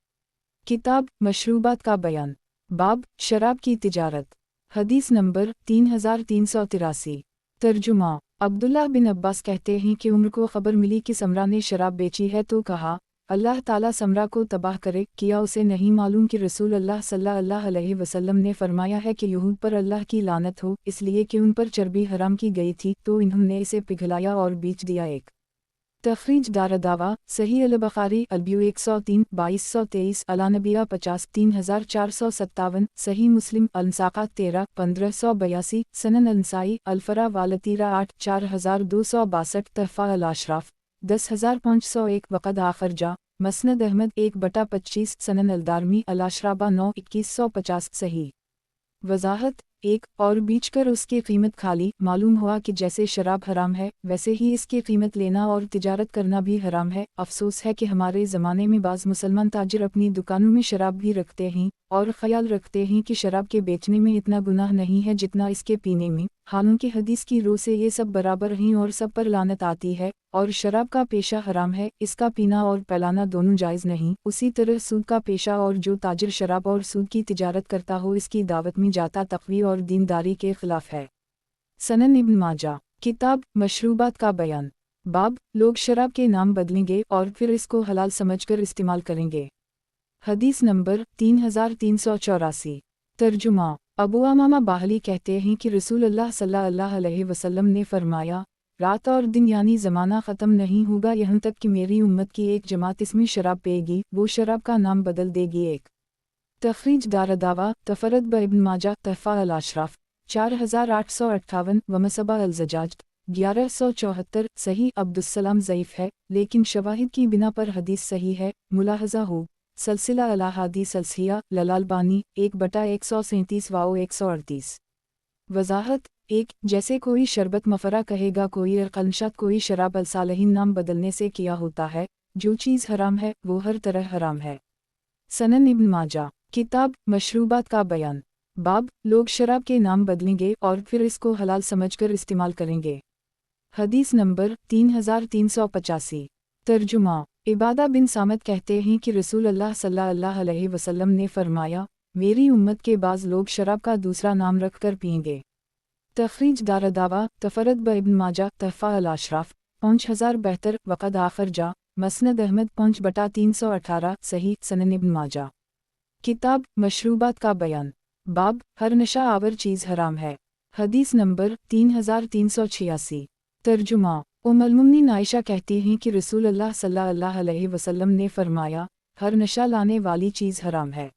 किताब मशरूबात का बयान बाब शराब की तिजारत। हदीस नंबर 3383। तर्जुमा अब्दुल्लाह बिन अब्बास कहते हैं कि उम्र को खबर मिली कि समरा ने शराब बेची है तो कहा, अल्लाह ताला समरा को तबाह करे। किया उसे नहीं मालूम कि रसूल अल्लाह सल्लल्लाहु अलैहि वसल्लम ने फरमाया है कि यहूद पर अल्लाह की लानत हो, इसलिए कि उन पर चर्बी हराम की गई थी तो इन्होंने इसे पिघलाया और बेच दिया। एक तखरीज दारदावा सही अल-बुख़ारी अलब्यू 103 2223 अलानबिया 50 3457 सही मुस्लिम अल-मुसाक़ात 13 1582 सनन अल-नसाई अल-फ़रा वालतीरा 8 4262 तहफ़ा अल-अशराफ 10,501 वक़द आखर जा, मसनद अहमद 1/25 सनन अलदारमी अलाशराबा 9-2150 सही। वजाहत 1 और बीच कर उसकी कीमत खाली, मालूम हुआ कि जैसे शराब हराम है वैसे ही इसकी कीमत लेना और तिजारत करना भी हराम है। अफसोस है कि हमारे ज़माने में बाज़ मुसलमान ताजिर अपनी दुकानों में शराब भी रखते हैं और ख्याल रखते हैं कि शराब के बेचने में इतना गुनाह नहीं है जितना इसके पीने में, हालांकि हदीस की रूह से ये सब बराबर हैं और सब पर लानत आती है। और शराब का पेशा हराम है, इसका पीना और पिलाना दोनों जायज़ नहीं। उसी तरह सूद का पेशा और जो ताजिर शराब और सूद की तिजारत करता हो इसकी दावत में जाता तक़वी और दीनदारी के खिलाफ है। सनन इब्न माजा किताब मशरूबात का बयान। बाब लोग शराब के नाम बदलेंगे और फिर इसको हलाल समझकर इस्तेमाल करेंगे। हदीस नंबर 3384। तर्जुमा अबू अमामा बाहली कहते हैं कि रसूलुल्लाह सल्लल्लाहु अलैहि वसल्लम ने फरमाया, रात और दिन यानी ज़माना ख़त्म नहीं होगा यहाँ तक कि मेरी उम्मत की एक जमात इसमें शराब पिएगी, वो शराब का नाम बदल देगी। एक तखरीज दारदावा तफरद ब इब्न माजा तहफ़ा अल अशराफ 4858 वमसबा अल ज़जाज 1174 सही। अब्दुस्सलाम ज़ईफ़ है लेकिन शवाहिद की बिना पर हदीस सही है। मुलाहज़ा हो सलसिला अला हदीस सलसिया ललालबानी 1/137 वाओ 138। वजाहत 1 जैसे कोई शरबत मफरा कहेगा कोई अरकलशात कोई शराब अलसालहीन नाम बदलने से किया होता है। जो चीज़ हराम है वो हर तरह हराम है। सनन इब्न माजा किताब मशरूबात का बयान। बाब लोग शराब के नाम बदलेंगे और फिर इसको हलाल समझकर इस्तेमाल करेंगे। हदीस नंबर 3385। तर्जुमा इबादा बिन सामत कहते हैं कि रसूलुल्लाह सल्लल्लाहु अलैहि वसल्लम ने फरमाया, मेरी उम्मत के बाज़ लोग शराब का दूसरा नाम रखकर पिएंगे। तखरीज दारदावा तफरद ब इब्न माजा तहफ़ा अल अशराफ 5072 वक़द आखर जा, मसनद अहमद 5/318 सही। सनन इब्न माजा किताब मशरूबात का बयान। बाब हर नशा आवर चीज़ हराम है। हदीस नंबर 3386। तर्जुमा उम्मुल-मोमिनीन आयशा कहती हैं कि रसूलुल्लाह सल्लल्लाहु अलैहि वसल्लम ने फरमाया, हर नशा लाने वाली चीज़ हराम है।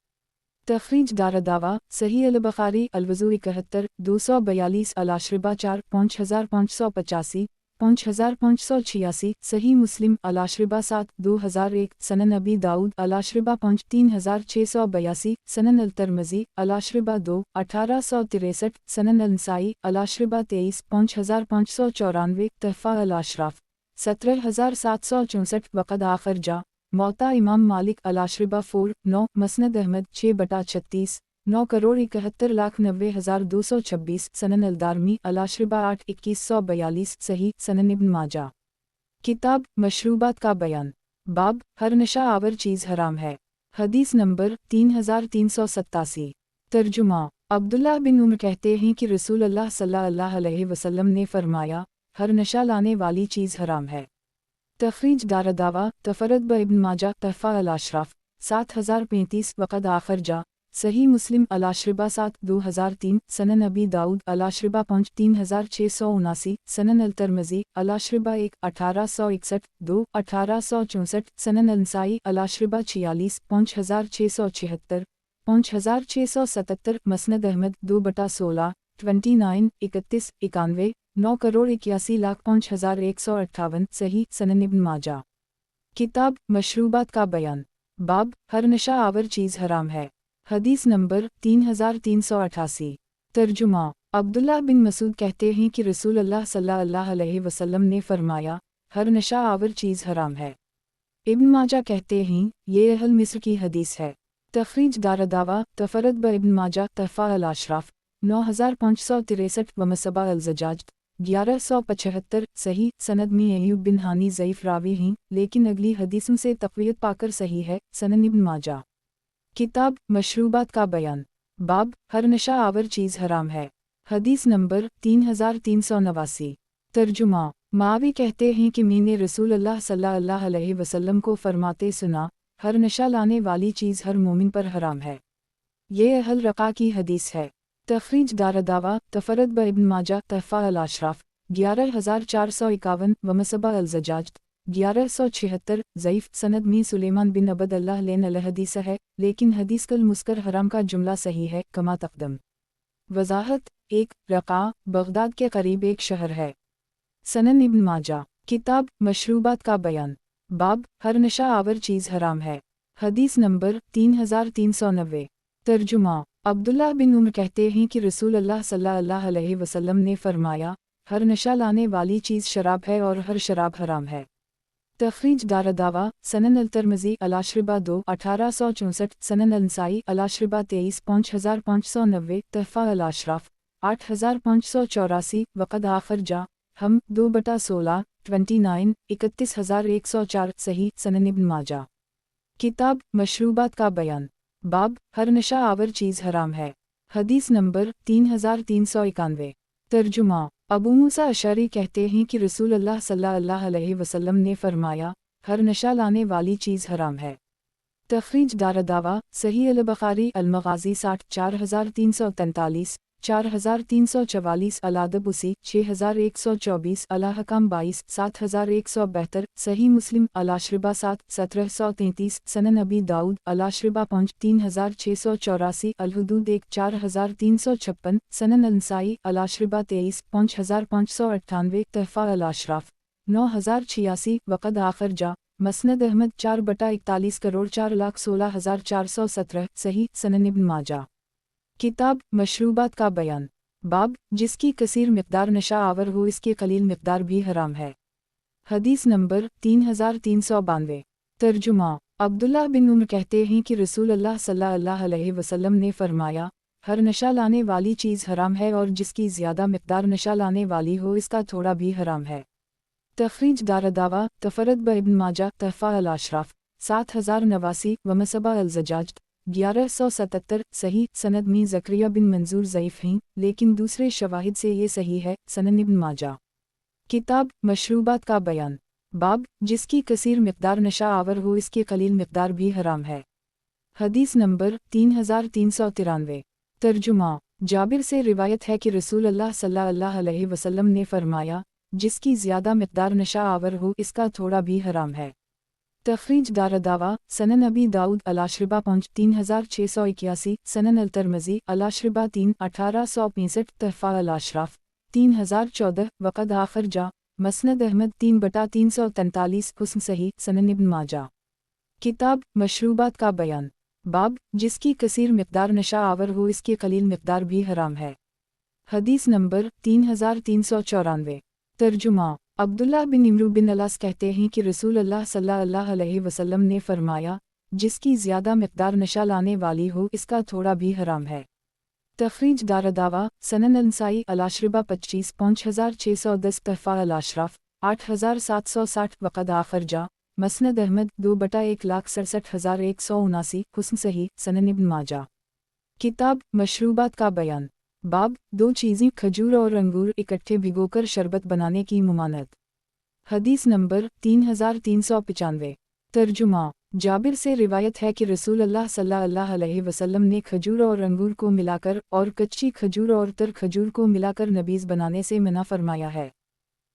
तखरीज दारदावा सही अल बुखारी अलवज़ू 71 242 अलाशरिबा 4 5585 5586 सही मुस्लिम अलाशरिबा 7 2001 सनन अबी दाऊद अलाशरिबा 5 3682 सनन अल तरमज़ी अलाशरिबा 2 1863 सनन अल नसाई अलाशरिबा 23 5594 तहफ़ा अल अशराफ 17764 वक़द आखर जा, मौता इमाम मालिक अलाशरिबा 4 9 मसनद अहमद 6/36 9,71,90,226 सनन अलदारमी अलाशरिबा 8 2142 सही। सनन इब्न माजा किताब मशरूबात का बयान। बाब हर नशा आवर चीज़ हराम है। हदीस नंबर 3387। तर्जुमा अब्दुल्लाह बिन उमर कहते हैं कि रसूलुल्लाह सल्लल्लाहु अलैहि वसल्लम ने फरमाया, हर नशा लाने वाली चीज़ हराम है। तखरीज दारदावा तफरद ब इब्न माजा तहफ़ा अल अशराफ 7035 वक़द आखर जा, सही मुस्लिम अलाशरिबा 7 2003 सनन अबी दाऊद अलाशरिबा 5 3679 सनन अल तरमज़ी अलाशरिबा 1 1861 2 1864 सनन अल नसाई अलाशरिबा 46 5676 5677 मसनद अहमद 2/16 29 31 91 9,81,05,158 सही। सनन इब्न माजा किताब मशरूबात का बयान। बाब हर नशा आवर चीज़ हराम है। हदीस नंबर 3388। तर्जुमा अब्दुल्लाह बिन मसूद कहते हैं कि रसूलुल्लाह सल्लल्लाहु अलैहि वसल्लम ने फरमाया, हर नशा आवर चीज़ हराम है। इब्न माजा कहते हैं ये अहल मिस्र की हदीस है। तखरीज दारदावा तफरद ब इब्न माजा तहफ़ा अल अशराफ 9563 वमसबा अल ज़जाज 1175 सही। सनद में अय्यूब बिन हानी ज़ईफ़ रावी हैं लेकिन अगली हदीसों से तक़वियत पाकर सही है। सनन इब्न माजा किताब मशरूबात का बयान। बाब हर नशा आवर चीज़ हराम है। हदीस नंबर 3389। तर्जुमा मावी कहते हैं कि मैंने रसूलुल्लाह सल्लल्लाहु अलैहि वसल्लम को फरमाते सुना, हर नशा लाने वाली चीज़ हर मोमिन पर हराम है। ये अहल रक़ा की हदीस है। तखरीज दारदावा तफरद ब इब्न माजा तहफ़ा अल अशराफ 11451 वमसबा अल ज़जाज 1176 ज़ईफ़ सनद में सुलेमान बिन अबद अल्लाह लेन अल हदीस है लेकिन हदीस कल मुस्कर हराम का जुमला सही है कमा तक़दम। वजाहत 1 रक़ा बगदाद के करीब एक शहर है। सनन इब्न माजा किताब मशरूबात का बयान। बाब हर नशा आवर चीज़ हराम है। हदीस नंबर 3390। तर्जुमा। अब्दुल्लाह बिन उमर कहते हैं कि रसूल अल्लाह सल्लल्लाहु अलैहि वसल्लम ने फरमाया, हर नशा लाने वाली चीज़ शराब है और हर शराब हराम है। तखरीज दारदावा सनन अल-तिरमिज़ी अल-अशरिबा 2 1864 सनन अल-नसाई अल-अशरिबा 23 5590 तहफ़ा अल-अशराफ 8584 वक़द आखिर जा हम 2/16 29 31104 सही सनन इब्न माजा। किताब मशरूबात का बयान। बाब हर नशा आवर चीज़ हराम है। हदीस नंबर 3391। तर्जुमा। अबू मूसा अशअरी कहते हैं कि रसूल अल्लाह सल्लल्लाहु अलैहि वसल्लम ने फरमाया, हर नशा लाने वाली चीज़ हराम है। तखरीज दारदावा सही अल-बुखारी अल-मग़ाज़ी 60 4343 4344 अल-अदब उसी 6124 अल-अहकाम 22 7172 सही मुस्लिम अल-अशरिबा 7 1733 सनन अबी दाऊद अल-अशरिबा 5 3684 अल-हुदूद 1 4356 सनन अल-नसाई अल-अशरिबा 23 5598 तहफ़ा अल-अशराफ 9086 वक़द आखिर जा मसनद अहमद 4/41 करोड़ 4,16,417 सही सनन इब्न माजा। किताब मशरूबात का बयान। बाब जिसकी कसीर मिक़दार नशा आवर हो इसकी कलील मिक़दार भी हराम है। हदीस नंबर 3392। तर्जुमा। अब्दुल्लाह बिन उमर कहते हैं कि रसूल अल्लाह सल्लल्लाहु अलैहि वसल्लम ने फरमाया, हर नशा लाने वाली चीज़ हराम है और जिसकी ज़्यादा मिक़दार नशा लाने वाली हो इसका थोड़ा भी हराम है। तखरीज दारदावा तफरद ब इब्न माजा तहफ़ा अल-अशराफ 7089 व मसबा अल-ज़जाज 1177 सही सनद में ज़करिया बिन मंजूर ज़ईफ़ हैं लेकिन दूसरे शवाहिद से ये सही है सनन इब्न माजा। किताब मशरूबात का बयान। बाब जिसकी कसीर मिक़दार नशा आवर हो इसकी कलील मिक़दार भी हराम है। हदीस नंबर 3393। तर्जुमा। जाबिर से रिवायत है कि रसूल अल्लाह सल्लल्लाहु अलैहि वसल्लम ने फरमाया, जिसकी ज़्यादा मिक़दार नशा आवर हो इसका थोड़ा भी हराम है। तखरीज दारदावा सनन अबी दाऊद अल-अशरिबा 5 3681 सनन अल-तिरमिज़ी अल-अशरिबा 3 1865 तहफ़ा अल-अशराफ 3014 वक़द आखिर जा मसनद अहमद 3/343 हुस्न सही सनन इब्न माजा। किताब मशरूबात का बयान। बाब जिसकी कसीर मिक़दार नशा आवर हो इसकी कलील मिक़दार भी हराम है। हदीस नंबर 3394। तर्जुमा। अब्दुल्लाह बिन इमरू बिन अलास कहते हैं कि रसूल अल्लाह सल्लल्लाहु अलैहि वसल्लम ने फरमाया, जिसकी ज़्यादा मिक़दार नशा लाने वाली हो इसका थोड़ा भी हराम है। तखरीज दारदावा सनन अल-नसाई अल-अशरिबा 25 5610 तहफ़ा अल-अशराफ 8760 वक़द आखिर जा मसनद अहमद 2/1,67,179 हुस्न सही सनन इब्न माजा। किताब मशरूबात का बयान। बाब दो चीज़ें खजूर और अंगूर इकट्ठे भिगोकर शरबत बनाने की मुमानत। हदीस नंबर 3395। तर्जुमा। जाबिर से रिवायत है कि रसूल अल्लाह सल्लल्लाहु अलैहि वसल्लम ने खजूर और अंगूर को मिलाकर और कच्ची खजूर और तर खजूर को मिलाकर नबीज़ बनाने से मना फरमाया है।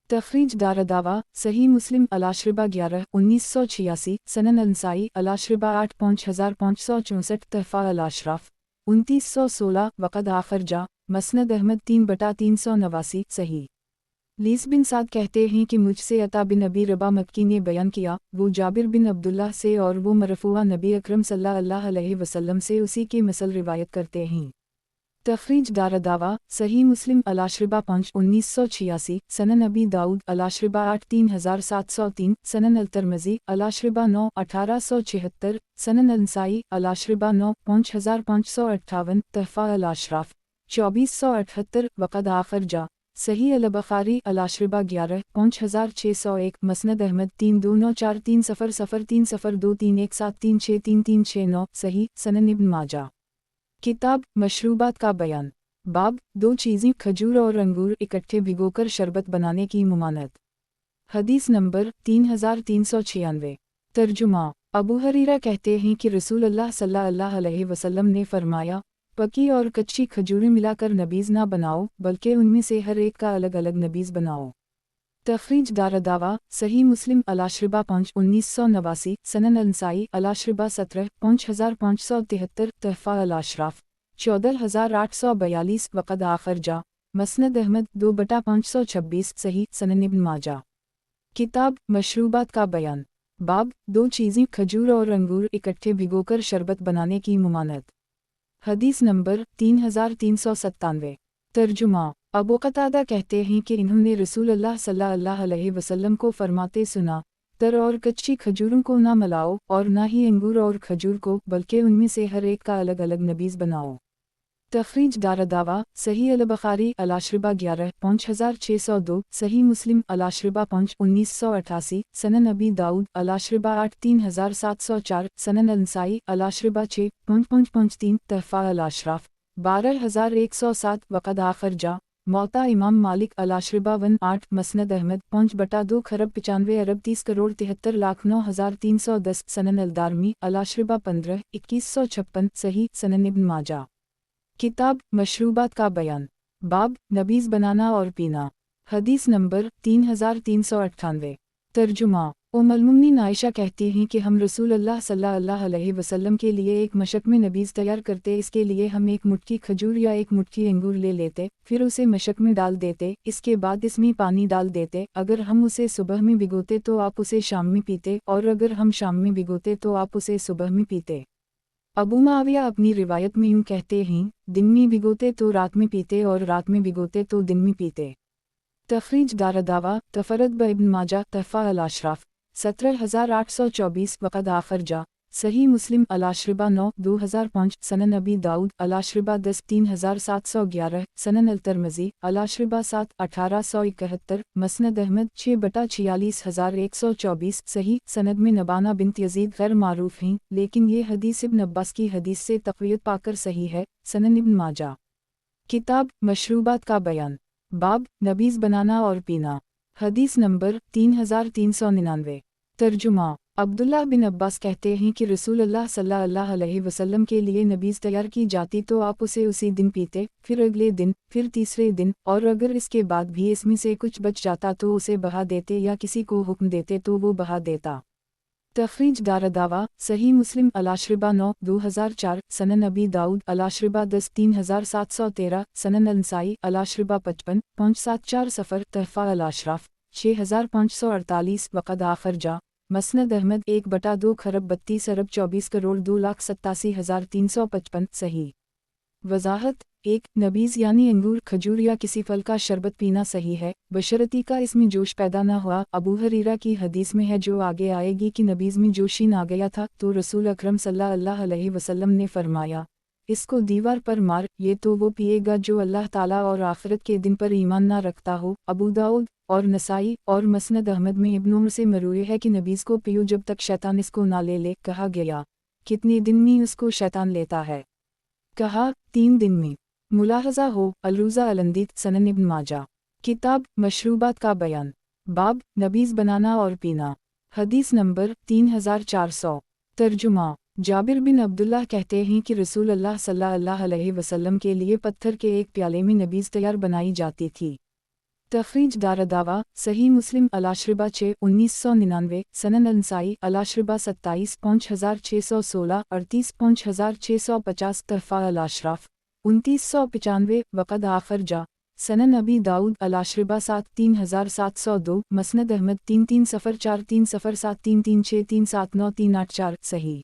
तखरीज दारदावा सही मुस्लिम अल-अशरिबा 11 1986 सनन अल-नसाई अल-अशरिबा 8 5564 तहफ़ा अल-अशराफ 2916 वक़द आखिर जा मसनद अहमद 3/389 सही। लीस बिन साद कहते हैं कि मुझसे अता बिन अबी रबा मक्की ने बयान किया, वो जाबिर बिन अब्दुल्लाह से और वो मरफ़ूआ नबी अकरम सल्लल्लाहु अलैहि वसल्लम से उसी की मिसल रिवायत करते हैं। तखरीज दारदावा सही मुस्लिम अल-अशरिबा 5 1986 सनन अबी दाऊद अल-अशरिबा 8 3703 सनन अल-तिरमिज़ी अल-अशरिबा 9 1876 सनन अल-नसाई अल-अशरिबा 9 5558 तहफ़ा अल-अशराफ 2478 वक़द आखिर जा सही अल-बुखारी अल-अशरिबा 11 5601 मसनद अहमद 32943003023173636369 सही सनन इब्न माजा। किताब मशरूबात का बयान। बाब दो चीज़ें खजूर और अंगूर इकट्ठे भिगोकर शरबत बनाने की मुमानत। हदीस नंबर 3396। तर्जुमा। अबू हरीरा कहते हैं कि रसूल अल्लाह सल्लल्लाहु अलैहि वसल्लम ने फरमाया, पकी और कच्ची खजूरें मिलाकर नबीज़ ना बनाओ बल्कि उनमें से हर एक का अलग अलग नबीज़ बनाओ। तखरीज दारदावा सही मुस्लिम अल-अशरिबा 5 1989 सनन अल-नसाई अल-अशरिबा 17 5573 तहफ़ा अल-अशराफ 14842 वक़द आखिर जा मसनद अहमद 2/526 सही सनन इब्न माजा। किताब मशरूबात का बयान। बाब 2 चीज़ें खजूर और अंगूर इकट्ठे भिगोकर शरबत बनाने की मुमानत। हदीस नंबर 3397। तर्जुमा। अबू कतादा कहते हैं कि इन्होंने रसूलुल्लाह सल्लल्लाहु अलैहि वसल्लम को फरमाते सुना, तर और कच्ची खजूरों को ना मिलाओ और ना ही अंगूर और खजूर को, बल्कि उनमें से हर एक का अलग अलग नबीज़ बनाओ। तखरीज दारदावा सही अल-बुखारी अलाशरिबा 11 5602, सही मुस्लिम अलाशरिबा 5 1988, सनन अबी दाऊद अलाशरिबा 8 3704, सनन अल-नसाई अलाशरिबा 6 5 तहफ़ा अल-अशराफ 12107, वक़द आखर जा मौता इमाम मालिक अलाशरिबा 1 8, मसनद अहमद 5/2 खरब 95 अरब 30 करोड़ 73,09,310, सनन अल-दारमी अलाशरिबा 15 2156, सही सनन इब्न माजा। किताब मशरूबात का बयान। बाब नबीज़ बनाना और पीना। हदीस नंबर 3398। तर्जुमा। उम्मुल मोमिनीन आयशा कहती हैं कि हम रसूलुल्लाह सल्लल्लाहु अलैहि वसल्लम के लिए एक मशक में नबीज़ तैयार करते, इसके लिए हम एक मुट्ठी खजूर या एक मुट्ठी अंगूर ले लेते, फिर उसे मशक में डाल देते, इसके बाद इसमें पानी डाल देते। अगर हम उसे सुबह में भिगोते तो आप उसे शाम में पीते, और अगर हम शाम में भिगोते तो आप उसे सुबह में पीते। अबू मुआविया अपनी रिवायत में यूँ कहते हैं, दिन में भिगोते तो रात में पीते और रात में भिगोते तो दिन में पीते। तखरीज दारदावा तफरद ब इब्न माजा तहफ़ा अल-अशराफ 17824, वक़द आखर जा सही मुस्लिम अलाशरिबा 9 2005, सनन अबी दाऊद अलाशरिबा 10 3711, सनन अल-तिरमिज़ी अलाशरिबा 7 1871, मसनद अहमद 6/46124, सही सनद में नबाना बिन्त यज़ीद गैर मारूफ हैं, लेकिन ये हदीस इब्न अब्बास की हदीस से तक़वियत पाकर सही है। सनन इब्न माजा। किताब मशरूबात का बयान। बाब नबीज़ बनाना और पीना। हदीस नंबर 3399। तर्जुमा। अब्दुल्लाह बिन अब्बास कहते हैं कि रसूलुल्लाह सल्लल्लाहु अलैहि वसल्लम के लिए नबीज़ तैयार की जाती तो आप उसे उसी दिन पीते, फिर अगले दिन, फिर तीसरे दिन, और अगर इसके बाद भी इसमें से कुछ बच जाता तो उसे बहा देते या किसी को हुक्म देते तो वो बहा देता। तखरीज दारदावा सही मुस्लिम अलाशरिबा 9 2004, सनन अबी दाऊद अलाशरिबा 10 3713, सनन अल-नसाई अलाशरिबा 55 574 सफ़र तहफ़ा अल-अशराफ 6548, वक़द आखर जा मसनद अहमद 1/2 खरब 32 अरब 24 करोड़ 2,87,355, सही। वज़ाहत 1 नबीज़ यानी अंगूर खजूर या किसी फल का शरबत पीना सही है, बशर्ती का इसमें जोश पैदा न हुआ। अबू हरीरा की हदीस में है जो आगे आएगी कि नबीज़ में जोश ही ना गया था तो रसूल अकरम सल्लल्लाहु अलैहि वसल्लम ने फरमाया, इसको दीवार पर मार, ये तो वो पिएगा जो अल्लाह ताला और आखिरत के दिन पर ईमान ना रखता हो। अबू दाऊद और नसाई और मसनद अहमद में इब्न उमर से मरूए है कि नबीज़ को पियो जब तक शैतान इसको ना ले। कहा गया, कितने दिन में उसको शैतान लेता है? कहा, 3 दिन में। मुलाहज़ा हो अलरूज़ा अलंदीत सनन इब्न माजा। किताब मशरूबात का बयान। बाब नबीज़ बनाना और पीना। हदीस नंबर 3400। तर्जुमा। जाबिर बिन अब्दुल्लाह कहते हैं कि रसूलुल्लाह सल्लल्लाहु अलैहि वसल्लम के लिए पत्थर के एक प्याले में नबीज़ तैयार बनाई जाती थी। तखरीज दारदावा सही मुस्लिम अलाशरिबा 6 1999, सनन अल-नसाई अलाशरिबा 27 5616, 38 5650, तहफ़ा अल-अशराफ 2995, वक़द आखर जा सनन अबी दाऊद अलाशरिबा 7 3702, मसनद अहमद 3304 307 336 379 384, सही।